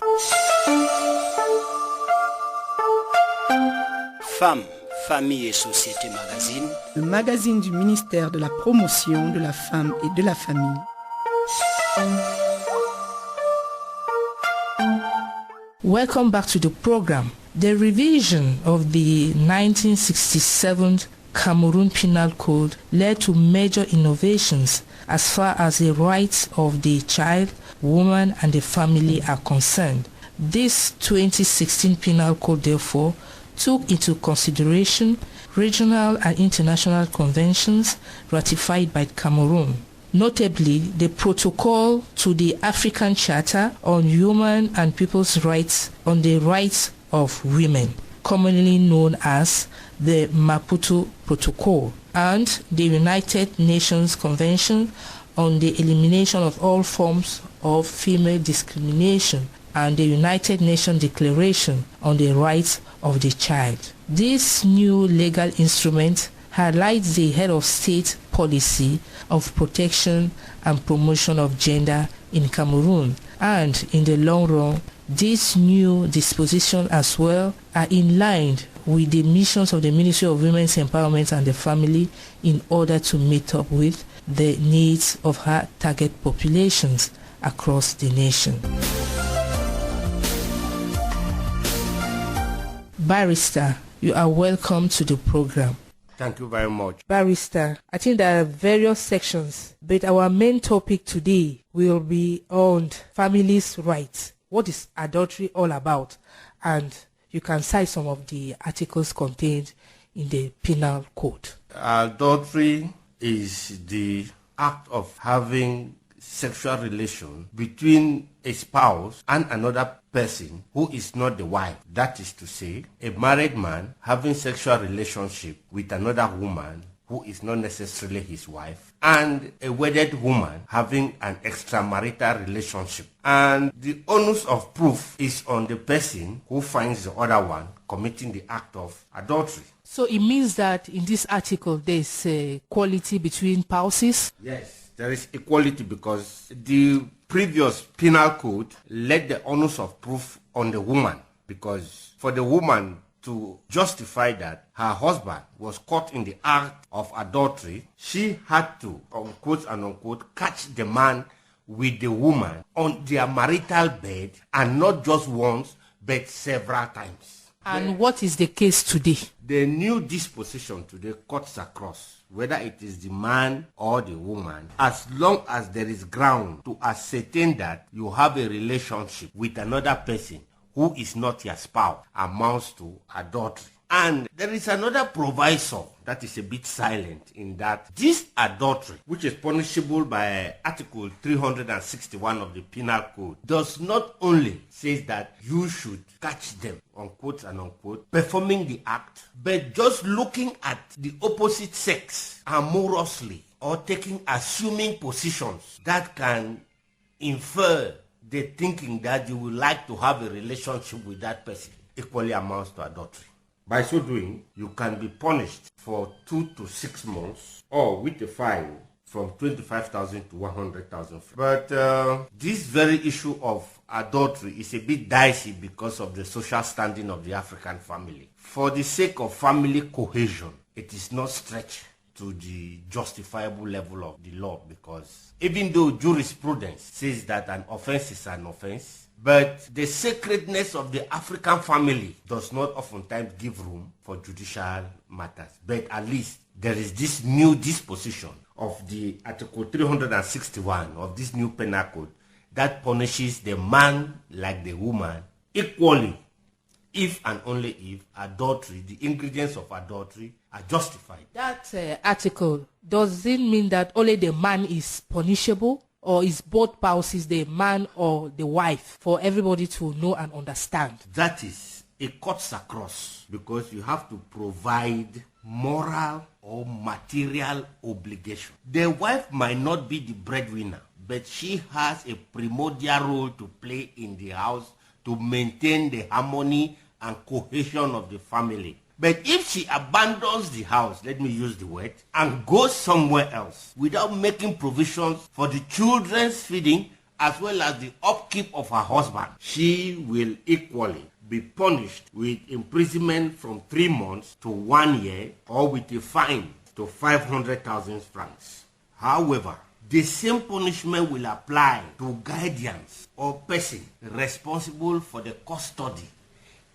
Femmes, Famille et Société Magazine, le magazine du ministère de la Promotion de la Femme et de la Famille. Welcome back to the program. The revision of the 1967 Cameroon Penal Code led to major innovations as far as the rights of the child, woman and the family are concerned. This 2016 Penal Code therefore took into consideration regional and international conventions ratified by Cameroon, notably the Protocol to the African Charter on Human and People's Rights on the Rights of Women, commonly known as the Maputo Protocol, and the United Nations Convention on the Elimination of All Forms of Female Discrimination and the United Nations Declaration on the Rights of the Child. This new legal instrument highlights the head of state policy of protection and promotion of gender in Cameroon, and in the long run, these new dispositions as well are in line with the missions of the Ministry of Women's Empowerment and the Family in order to meet up with the needs of her target populations across the nation. Barrister, you are welcome to the program. Thank you very much. Barrister, I think there are various sections, but our main topic today will be on families' rights. What is adultery all about? And you can cite some of the articles contained in the Penal Code. Adultery is the act of having sexual relation between a spouse and another person who is not the wife. That is to say, a married man having sexual relationship with another woman who is not necessarily his wife, and a wedded woman having an extramarital relationship. And the onus of proof is on the person who finds the other one committing the act of adultery. So it means that in this article there is equality between spouses? Yes, there is equality because the previous penal code laid the onus of proof on the woman, because for the woman to justify that her husband was caught in the act of adultery, she had to, unquote and unquote, catch the man with the woman on their marital bed, and not just once, but several times. And what is the case today? The new disposition today cuts across, whether it is the man or the woman, as long as there is ground to ascertain that you have a relationship with another person who is not your spouse, amounts to adultery. And there is another proviso that is a bit silent in that this adultery, which is punishable by Article 361 of the Penal Code, does not only say that you should catch them, unquote and unquote, performing the act, but just looking at the opposite sex amorously or assuming positions that can infer the thinking that you would like to have a relationship with that person, equally amounts to adultery. By so doing, you can be punished for 2 to 6 months or with a fine from 25,000 to 100,000. But this very issue of adultery is a bit dicey because of the social standing of the African family. For the sake of family cohesion, it is not stretched to the justifiable level of the law, because even though jurisprudence says that an offense is an offense, but the sacredness of the African family does not oftentimes give room for judicial matters. But at least there is this new disposition of the Article 361 of this new penal code that punishes the man like the woman equally, if and only if adultery, the ingredients of adultery, are justified. That article, does it mean that only the man is punishable, or is both spouses, the man or the wife, for everybody to know and understand? That is, it cuts across, because you have to provide moral or material obligation. The wife might not be the breadwinner, but she has a primordial role to play in the house to maintain the harmony and cohesion of the family. But if she abandons the house, let me use the word, and goes somewhere else without making provisions for the children's feeding as well as the upkeep of her husband, she will equally be punished with imprisonment from 3 months to 1 year or with a fine to 500,000 francs. However, the same punishment will apply to guardians or person responsible for the custody,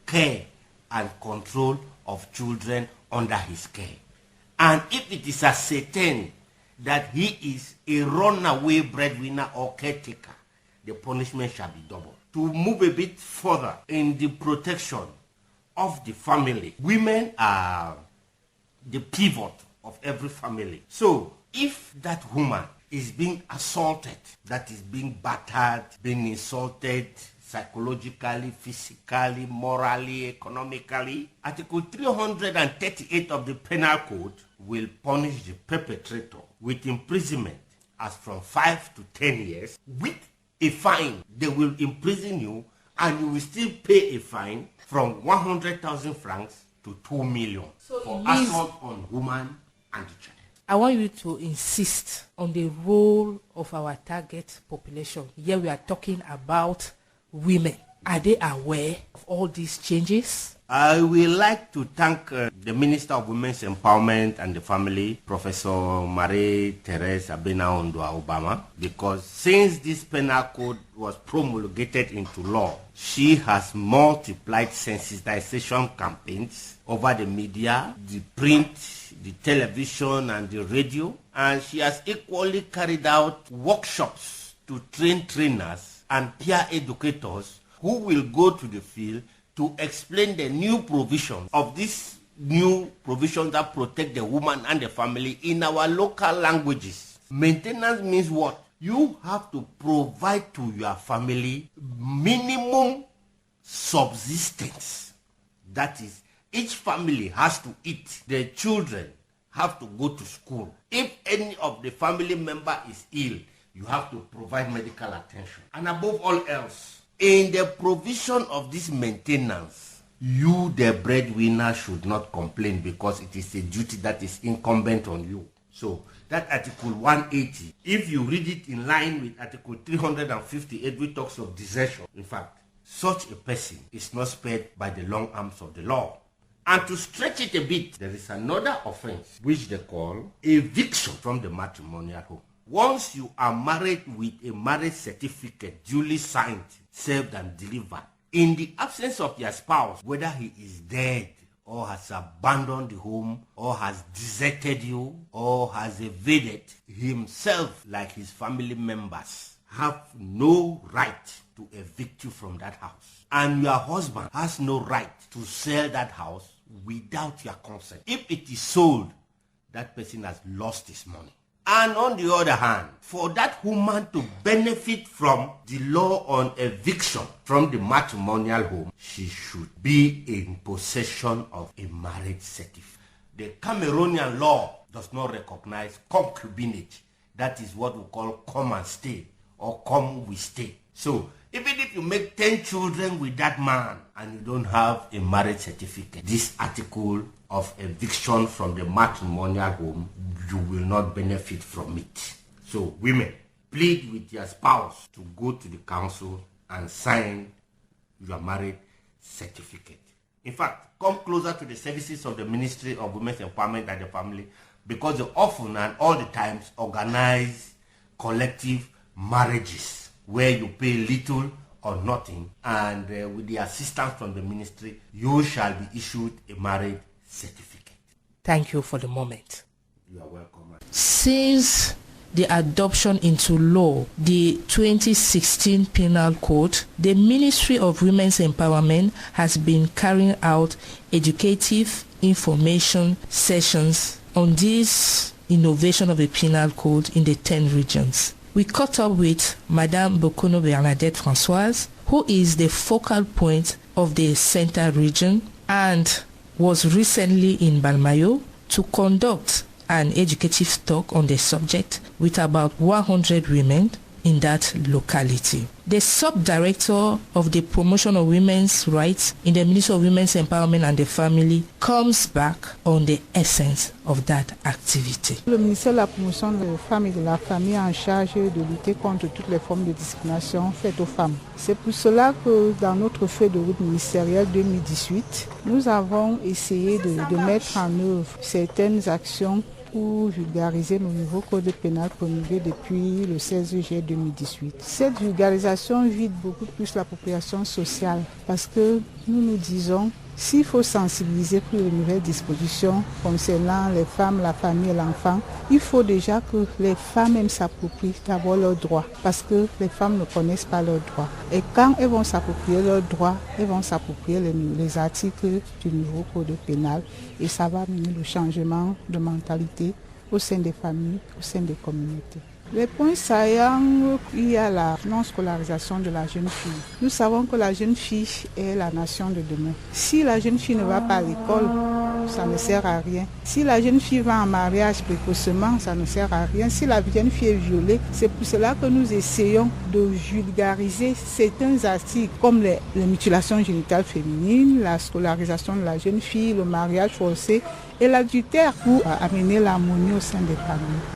care, and control of children under his care. And if it is ascertained that he is a runaway breadwinner or caretaker, the punishment shall be doubled. To move a bit further in the protection of the family, women are the pivot of every family. So if that woman is being assaulted, that is being battered, being insulted psychologically, physically, morally, economically, Article 338 of the Penal Code will punish the perpetrator with imprisonment as from 5 to 10 years with a fine. They will imprison you and you will still pay a fine from 100,000 francs to 2 million for assault on woman and the child. I want you to insist on the role of our target population. Here we are talking about women. Are they aware of all these changes? I would like to thank the Minister of Women's Empowerment and the Family, Professor Marie-Therese Abena-Ondua-Obama, because since this penal code was promulgated into law, she has multiplied sensitization campaigns over the media, the print, the television, and the radio, and she has equally carried out workshops to train trainers and peer educators who will go to the field to explain the new provisions of these new provisions that protect the woman and the family in our local languages. Maintenance means what? You have to provide to your family minimum subsistence. That is, each family has to eat. The children have to go to school. If any of the family member is ill, you have to provide medical attention. And above all else, in the provision of this maintenance, you, the breadwinner, should not complain because it is a duty that is incumbent on you. So that Article 180, if you read it in line with Article 358, which talks of desertion, in fact, such a person is not spared by the long arms of the law. And to stretch it a bit, there is another offense which they call eviction from the matrimonial home. Once you are married with a marriage certificate duly signed, served and delivered, in the absence of your spouse, whether he is dead or has abandoned the home or has deserted you or has evaded himself, like his family members, have no right to evict you from that house. And your husband has no right to sell that house without your consent. If it is sold, that person has lost his money. And on the other hand, for that woman to benefit from the law on eviction from the matrimonial home, she should be in possession of a marriage certificate. The Cameroonian law does not recognize concubinage. That is what we call come and stay or come we stay. So even if you make 10 children with that man and you don't have a marriage certificate, this article of eviction from the matrimonial home, you will not benefit from it. So women, plead with your spouse to go to the council and sign your marriage certificate. In fact, come closer to the services of the Ministry of Women's Empowerment and the Family, because they often and all the times organize collective marriages where you pay little or nothing, and with the assistance from the ministry, you shall be issued a marriage certificate. Thank you for the moment. You are welcome. Since the adoption into law, the 2016 Penal Code, the Ministry of Women's Empowerment has been carrying out educative information sessions on this innovation of the Penal Code in the 10 regions. We caught up with Madame Bokono Bernadette Françoise, who is the focal point of the Center region and was recently in Balmayo to conduct an educative talk on the subject with about 100 women in that locality. The sub-director of the promotion of women's rights in the Ministry of Women's Empowerment and the Family comes back on the essence of that activity. Le ministère de la promotion de la femme et de la famille est en charge de lutter contre toutes les formes de discrimination faites aux femmes. C'est pour cela que dans notre feuille de route ministérielle 2018, nous avons essayé de mettre en œuvre certaines actions pour vulgariser nos nouveaux codes pénals promulgués depuis le 16 juillet 2018. Cette vulgarisation vide beaucoup plus la population sociale parce que nous disons s'il faut sensibiliser pour les nouvelles dispositions concernant les femmes, la famille et l'enfant, il faut déjà que les femmes même s'approprient d'abord leurs droits parce que les femmes ne connaissent pas leurs droits. Et quand elles vont s'approprier leurs droits, elles vont s'approprier les articles du nouveau code pénal et ça va amener le changement de mentalité au sein des familles, au sein des communautés. Les points saillants, il y a la non-scolarisation de la jeune fille. Nous savons que la jeune fille est la nation de demain. Si la jeune fille ne va pas à l'école, ça ne sert à rien. Si la jeune fille va en mariage précocement, ça ne sert à rien. Si la jeune fille est violée, c'est pour cela que nous essayons de vulgariser certains articles comme les mutilations génitales féminines, la scolarisation de la jeune fille, le mariage forcé et l'adultère pour amener l'harmonie au sein des familles.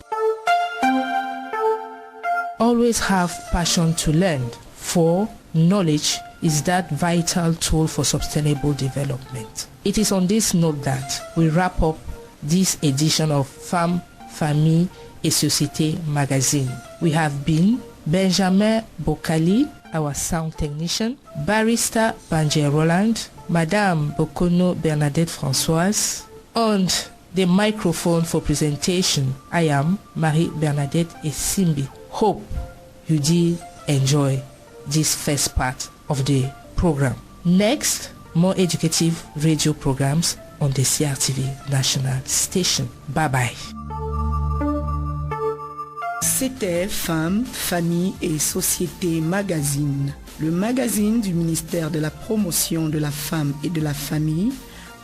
Always have passion to learn, for knowledge is that vital tool for sustainable development. It is on this note that we wrap up this edition of Femme, Famille et Société magazine. We have been Benjamin Bokali, our sound technician, Barrister Banjé Roland, Madame Bokono Bernadette Françoise, on the microphone for presentation, I am Marie Bernadette Esimbi. Hope you did enjoy this first part of the program. Next, more educative radio programs on the CRTV national station. Bye bye. C'était Femmes, Famille et Société magazine, le magazine du ministère de la Promotion de la Femme et de la Famille,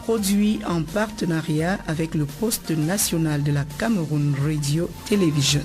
produit en partenariat avec le poste national de la Cameroun Radio Television.